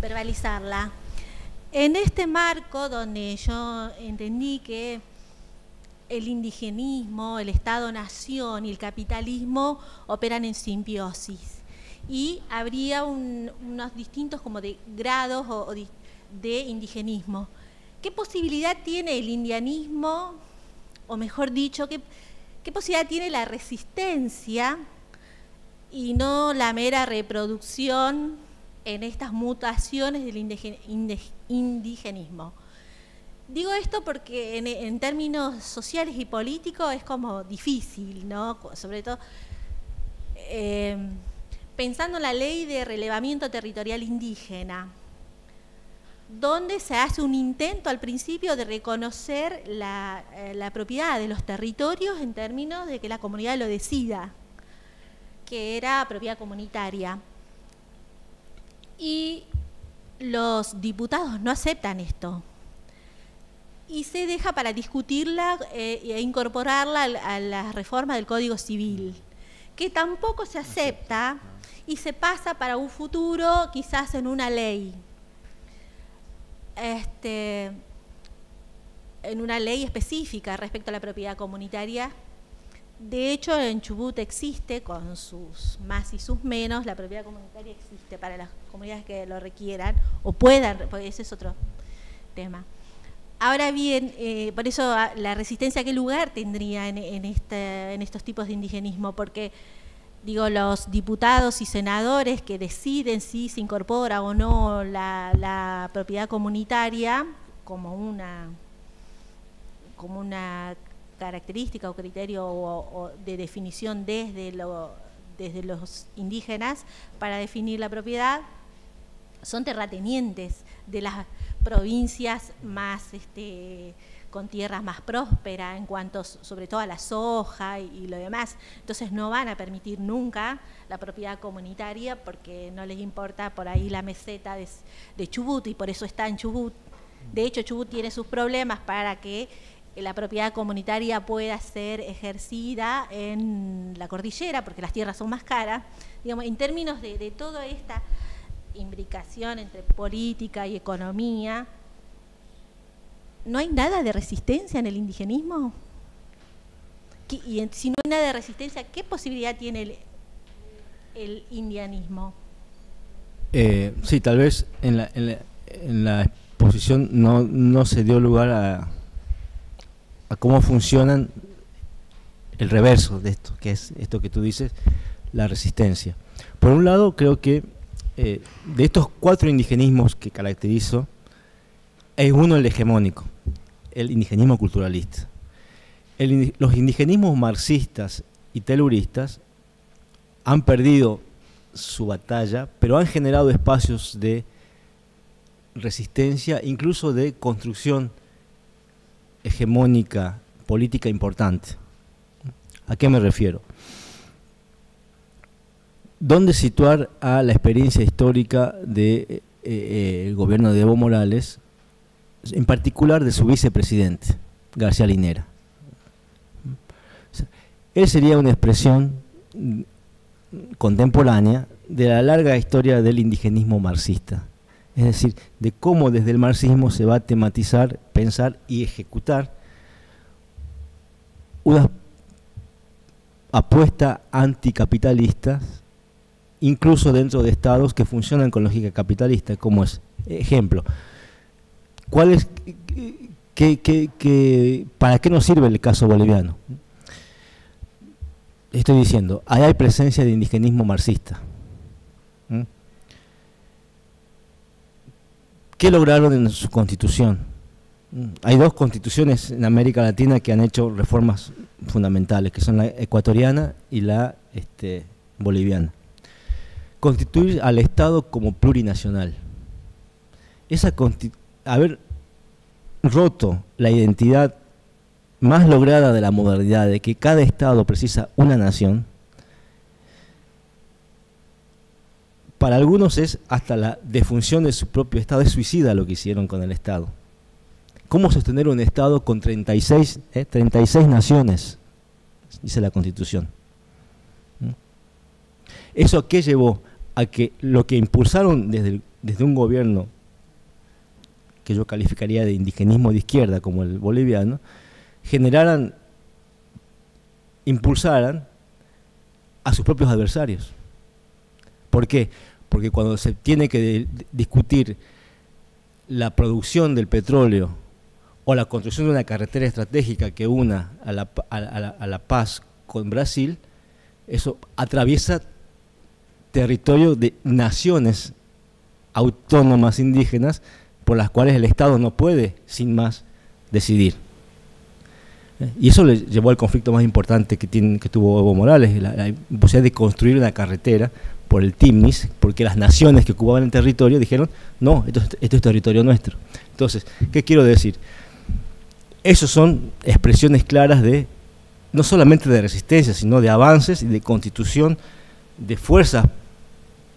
verbalizarla. En este marco donde yo entendí que el indigenismo, el Estado-nación y el capitalismo operan en simbiosis y habría unos distintos como de grados de indigenismo. ¿Qué posibilidad tiene el indianismo, o mejor dicho, qué posibilidad tiene la resistencia y no la mera reproducción en estas mutaciones del indigenismo? Digo esto porque en términos sociales y políticos es como difícil, ¿no? Sobre todo pensando en la ley de relevamiento territorial indígena, donde se hace un intento al principio de reconocer la propiedad de los territorios en términos de que la comunidad lo decida, que era propiedad comunitaria. Y los diputados no aceptan esto. Y se deja para discutirla e incorporarla a la reforma del Código Civil, que tampoco se acepta y se pasa para un futuro quizás en una ley. En una ley específica respecto a la propiedad comunitaria. De hecho, en Chubut existe, con sus más y sus menos, la propiedad comunitaria existe para las comunidades que lo requieran o puedan, porque ese es otro tema. Ahora bien, por eso la resistencia, ¿qué lugar tendría en estos tipos de indigenismo? Porque, digo, los diputados y senadores que deciden si se incorpora o no la propiedad comunitaria como una característica o criterio o de definición desde los indígenas para definir la propiedad, son terratenientes de las provincias más con tierra más próspera en cuanto sobre todo a la soja y lo demás. Entonces no van a permitir nunca la propiedad comunitaria porque no les importa por ahí la meseta de Chubut, y por eso está en Chubut. De hecho, Chubut tiene sus problemas para que la propiedad comunitaria pueda ser ejercida en la cordillera, porque las tierras son más caras. Digamos, en términos de toda esta imbricación entre política y economía, ¿no hay nada de resistencia en el indigenismo? Y si no hay nada de resistencia, ¿qué posibilidad tiene el indianismo? Sí, tal vez en la exposición no se dio lugar a cómo funcionan el reverso de esto, que es esto que tú dices, la resistencia. Por un lado, creo que de estos 4 indigenismos que caracterizo, es uno el hegemónico, el indigenismo culturalista. Los indigenismos marxistas y teluristas han perdido su batalla, pero han generado espacios de resistencia, incluso de construcción hegemónica política importante. ¿A qué me refiero? ¿Dónde situar a la experiencia histórica del gobierno de Evo Morales, en particular de su vicepresidente, García Linera? O sea, él sería una expresión contemporánea de la larga historia del indigenismo marxista. Es decir, de cómo desde el marxismo se va a tematizar, pensar y ejecutar una apuesta anticapitalista, incluso dentro de estados que funcionan con lógica capitalista, como es, ejemplo, ¿para qué nos sirve el caso boliviano? Estoy diciendo, ahí hay presencia de indigenismo marxista. ¿Qué lograron en su constitución? Hay 2 constituciones en América Latina que han hecho reformas fundamentales, que son la ecuatoriana y la boliviana. Constituir al Estado como plurinacional. Haber roto la identidad más lograda de la modernidad, de que cada Estado precisa una nación, para algunos es hasta la defunción de su propio Estado, es suicida lo que hicieron con el Estado. ¿Cómo sostener un Estado con 36 naciones? Dice la Constitución. ¿Eso a qué llevó? A que lo que impulsaron desde un gobierno que yo calificaría de indigenismo de izquierda, como el boliviano, impulsaran a sus propios adversarios. ¿Por qué? Porque cuando se tiene que discutir la producción del petróleo o la construcción de una carretera estratégica que una a La Paz con Brasil, eso atraviesa territorio de naciones autónomas indígenas por las cuales el Estado no puede, sin más, decidir. Y eso le llevó al conflicto más importante que tuvo Evo Morales, la posibilidad de construir una carretera por el Timnis, porque las naciones que ocupaban el territorio dijeron, no, esto es territorio nuestro. Entonces, ¿qué quiero decir? Esos son expresiones claras de, no solamente de resistencia, sino de avances y de constitución de fuerzas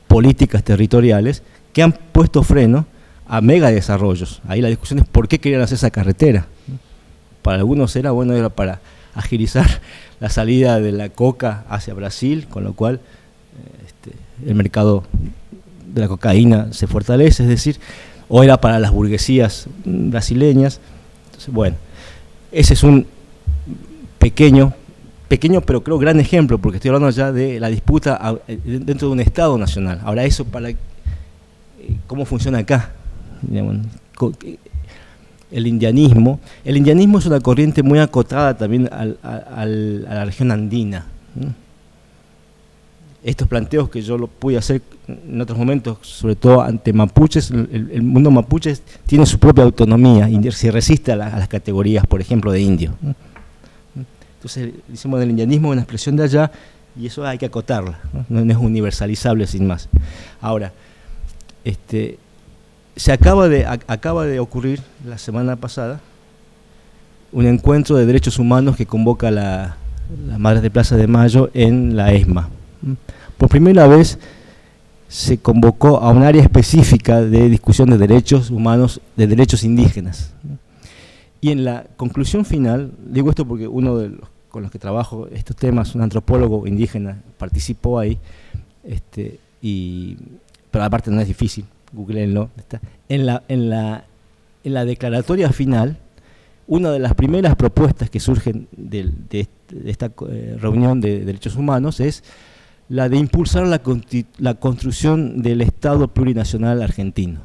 políticas territoriales que han puesto freno a mega desarrollos. Ahí la discusión es por qué querían hacer esa carretera. Para algunos era para agilizar la salida de la coca hacia Brasil, con lo cual el mercado de la cocaína se fortalece, es decir, o era para las burguesías brasileñas. Entonces, bueno, ese es un pequeño pero creo gran ejemplo, porque estoy hablando ya de la disputa dentro de un Estado nacional. Ahora eso ¿cómo funciona acá? El indianismo es una corriente muy acotada también a la región andina. Estos planteos que yo lo pude hacer en otros momentos, sobre todo ante mapuches, el mundo mapuche tiene su propia autonomía y se resiste a las categorías, por ejemplo, de indio. Entonces, decimos del indianismo una expresión de allá y eso hay que acotarla, no es universalizable sin más. Ahora, acaba de ocurrir la semana pasada un encuentro de derechos humanos que convoca las Madres de Plaza de Mayo en la ESMA. Por primera vez se convocó a un área específica de discusión de derechos humanos, de derechos indígenas. Y en la conclusión final, digo esto porque uno de los con los que trabajo estos temas, un antropólogo indígena, participó ahí, pero aparte no es difícil, googleenlo. En la declaratoria final, una de las primeras propuestas que surgen de esta reunión de derechos humanos es la de impulsar la construcción del Estado plurinacional argentino.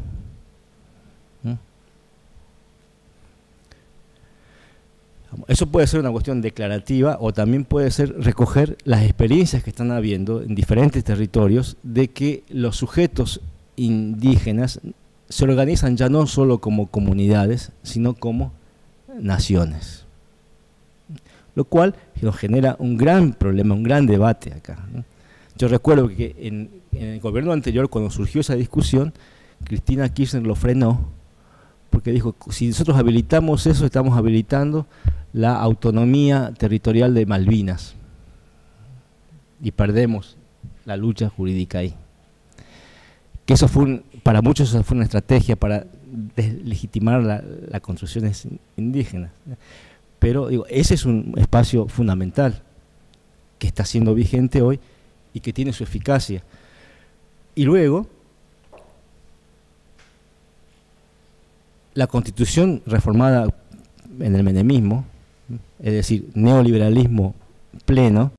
Eso puede ser una cuestión declarativa o también puede ser recoger las experiencias que están habiendo en diferentes territorios de que los sujetos indígenas se organizan ya no solo como comunidades, sino como naciones. Lo cual nos genera un gran problema, un gran debate acá, ¿no? Yo recuerdo que en el gobierno anterior, cuando surgió esa discusión, Cristina Kirchner lo frenó, porque dijo, si nosotros habilitamos eso, estamos habilitando la autonomía territorial de Malvinas y perdemos la lucha jurídica ahí. Que eso fue para muchos eso fue una estrategia para deslegitimar las construcciones indígenas. Pero digo, ese es un espacio fundamental que está siendo vigente hoy y que tiene su eficacia. Y luego, la Constitución reformada en el menemismo, es decir, neoliberalismo pleno,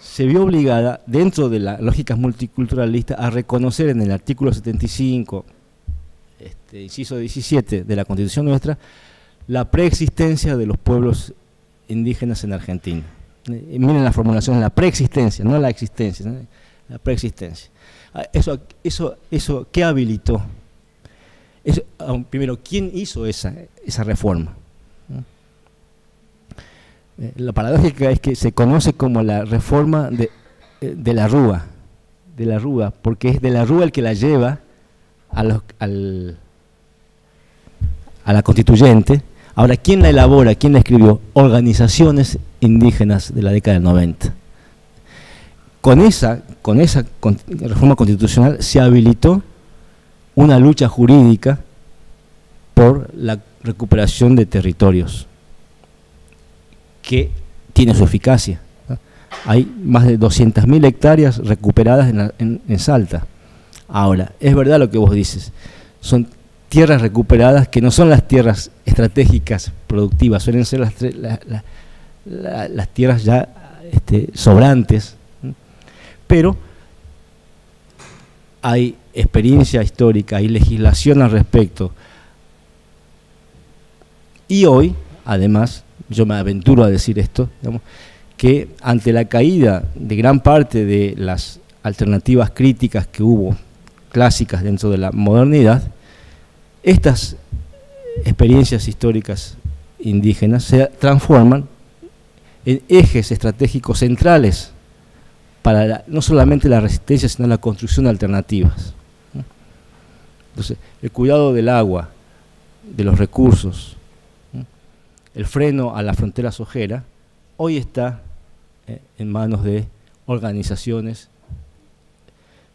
se vio obligada, dentro de las lógicas multiculturalistas, a reconocer en el artículo 75, inciso 17 de la Constitución nuestra, la preexistencia de los pueblos indígenas en Argentina. Miren la formulación, la preexistencia, no la existencia, ¿no? La preexistencia. Eso ¿qué habilitó? Primero, ¿quién hizo esa reforma? La paradójica es que se conoce como la reforma de la Rúa, porque es de la Rúa el que la lleva a la constituyente. Ahora, ¿quién la elabora? ¿Quién la escribió? Organizaciones indígenas de la década del 90. Con esa reforma constitucional se habilitó una lucha jurídica por la recuperación de territorios, que tiene su eficacia, ¿no? Hay más de 200.000 hectáreas recuperadas en Salta. Ahora, es verdad lo que vos dices, son tierras recuperadas que no son las tierras estratégicas productivas, suelen ser las tierras ya sobrantes, ¿no? Pero hay experiencia histórica, hay legislación al respecto. Y hoy, además, yo me aventuro a decir esto, digamos, que ante la caída de gran parte de las alternativas críticas que hubo, clásicas dentro de la modernidad, estas experiencias históricas indígenas se transforman en ejes estratégicos centrales para no solamente la resistencia, sino la construcción de alternativas. Entonces, el cuidado del agua, de los recursos, el freno a la frontera sojera, hoy está en manos de organizaciones,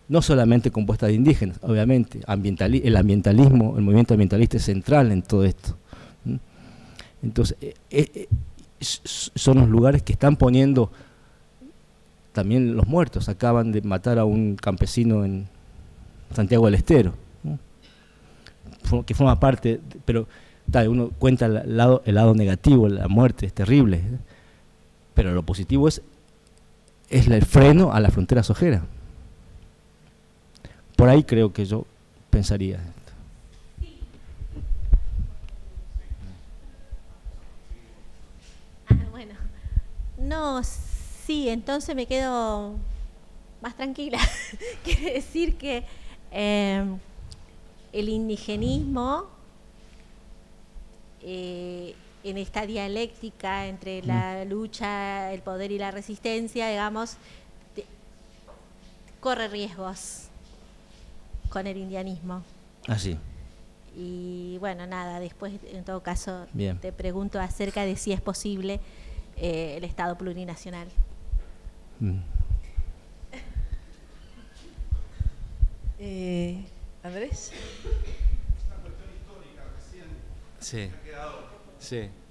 no solamente compuestas de indígenas, obviamente, el ambientalismo, el movimiento ambientalista es central en todo esto. Entonces, son los lugares que están poniendo también los muertos. Acaban de matar a un campesino en Santiago del Estero, ¿no? Que forma parte, pero uno cuenta el lado negativo, la muerte es terrible, ¿eh? Pero lo positivo es el freno a la frontera sojera. Por ahí creo que yo pensaría esto. Bueno, no, sí, entonces me quedo más tranquila. Quiere decir que el indigenismo, en esta dialéctica entre la lucha, el poder y la resistencia, digamos, corre riesgos con el indianismo. Así. Y bueno, nada, después en todo caso Bien. te pregunto acerca de si es posible el Estado plurinacional. Andrés. Una cuestión histórica recién Sí.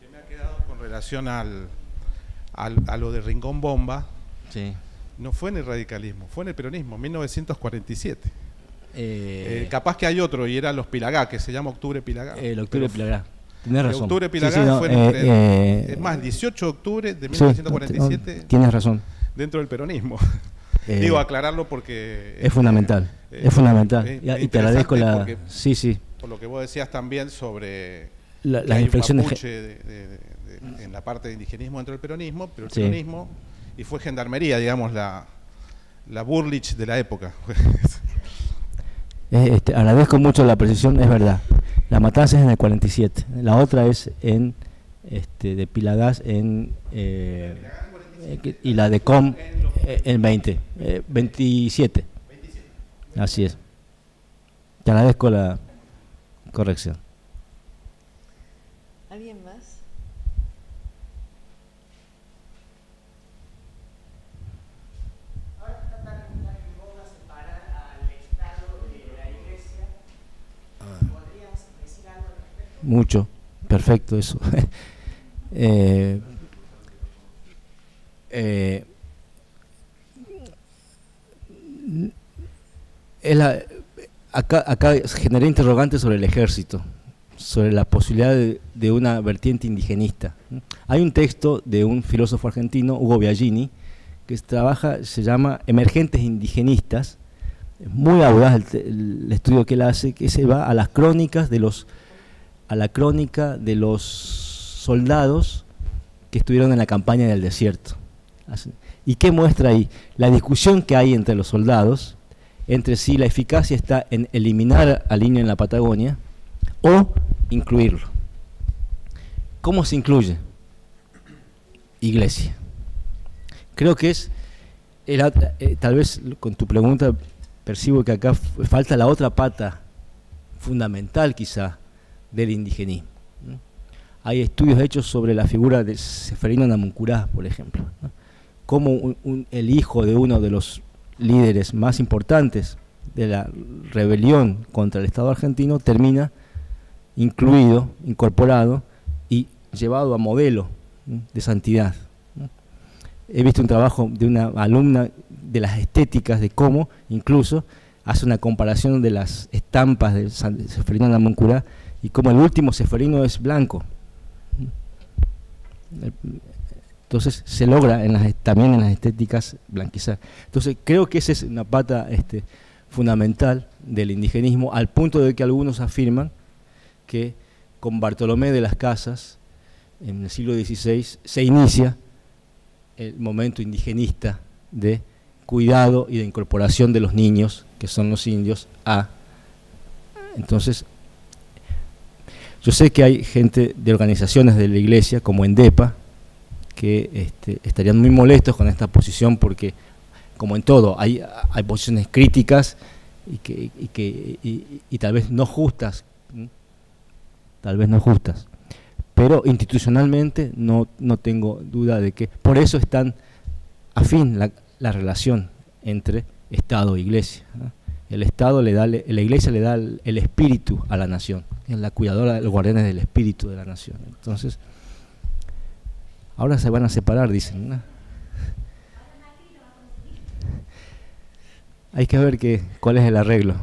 que me ha quedado con relación a lo de Rincón Bomba. Sí. No fue en el radicalismo, fue en el peronismo, 1947. Capaz que hay otro, y era los Pilagá, que se llama Octubre Pilagá. El Octubre Pilagá. Tienes razón. Octubre Pilagá no, fue es más, el 18 de octubre de 1947, tienes razón. dentro del peronismo. Digo, aclararlo porque... Es fundamental, es fundamental. Y te agradezco la... porque, Sí. por lo que vos decías también sobre las inflexiones en la parte de indigenismo dentro del peronismo, pero el Sí. peronismo, y fue gendarmería, digamos, la Burlich de la época. Agradezco mucho la precisión, es verdad. La matanza es en el 47, la otra es en de Pilagás y la de Com en 27. Así es. Te agradezco la corrección. ¿Alguien más? Ahora está tan en moda separar al Estado de la Iglesia. ¿Podrías decir algo al respecto? Mucho, perfecto eso. Acá generé interrogantes sobre el ejército, sobre la posibilidad de una vertiente indigenista. Hay un texto de un filósofo argentino, Hugo Biagini, que se llama Emergentes Indigenistas. Es muy audaz el estudio que él hace, que se va a las crónicas a la crónica de los soldados que estuvieron en la campaña del desierto. ¿Y qué muestra ahí? La discusión que hay entre los soldados, entre si la eficacia está en eliminar al indio en la Patagonia o incluirlo. ¿Cómo se incluye? Iglesia. Creo que es, tal vez con tu pregunta percibo que acá falta la otra pata fundamental quizá del indigenismo. Hay estudios hechos sobre la figura de Seferino Namuncurá, por ejemplo, ¿no? Cómo el hijo de uno de los líderes más importantes de la rebelión contra el Estado argentino termina incluido, incorporado y llevado a modelo, ¿no?, de santidad, ¿no? He visto un trabajo de una alumna de las estéticas, de cómo incluso hace una comparación de las estampas de Seferino Namuncurá y cómo el último Seferino es blanco. Entonces se logra también en las estéticas blanquizar. Entonces creo que esa es una pata fundamental del indigenismo, al punto de que algunos afirman que con Bartolomé de las Casas, en el siglo XVI, se inicia el momento indigenista de cuidado y de incorporación de los niños, que son los indios, Entonces, yo sé que hay gente de organizaciones de la iglesia, como ENDEPA, que estarían muy molestos con esta posición porque, como en todo, hay posiciones críticas y tal vez no justas, pero institucionalmente no tengo duda de que por eso es tan afín la relación entre Estado e Iglesia, ¿no? El Estado la Iglesia le da el espíritu a la nación, es la cuidadora, los guardianes del espíritu de la nación. Entonces, ahora se van a separar, dicen, ¿no? Hay que ver cuál es el arreglo.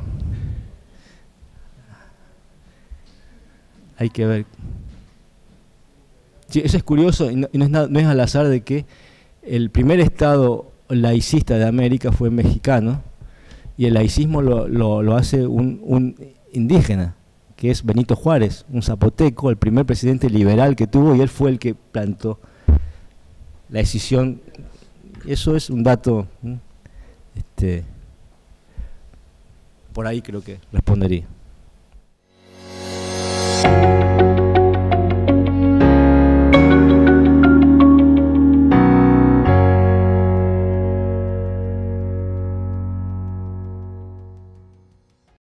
Hay que ver. Sí, eso es curioso y no es al azar de que el primer estado laicista de América fue mexicano y el laicismo lo hace un indígena, que es Benito Juárez, un zapoteco, el primer presidente liberal que tuvo, y él fue el que plantó la decisión. Eso es un dato, por ahí creo que respondería.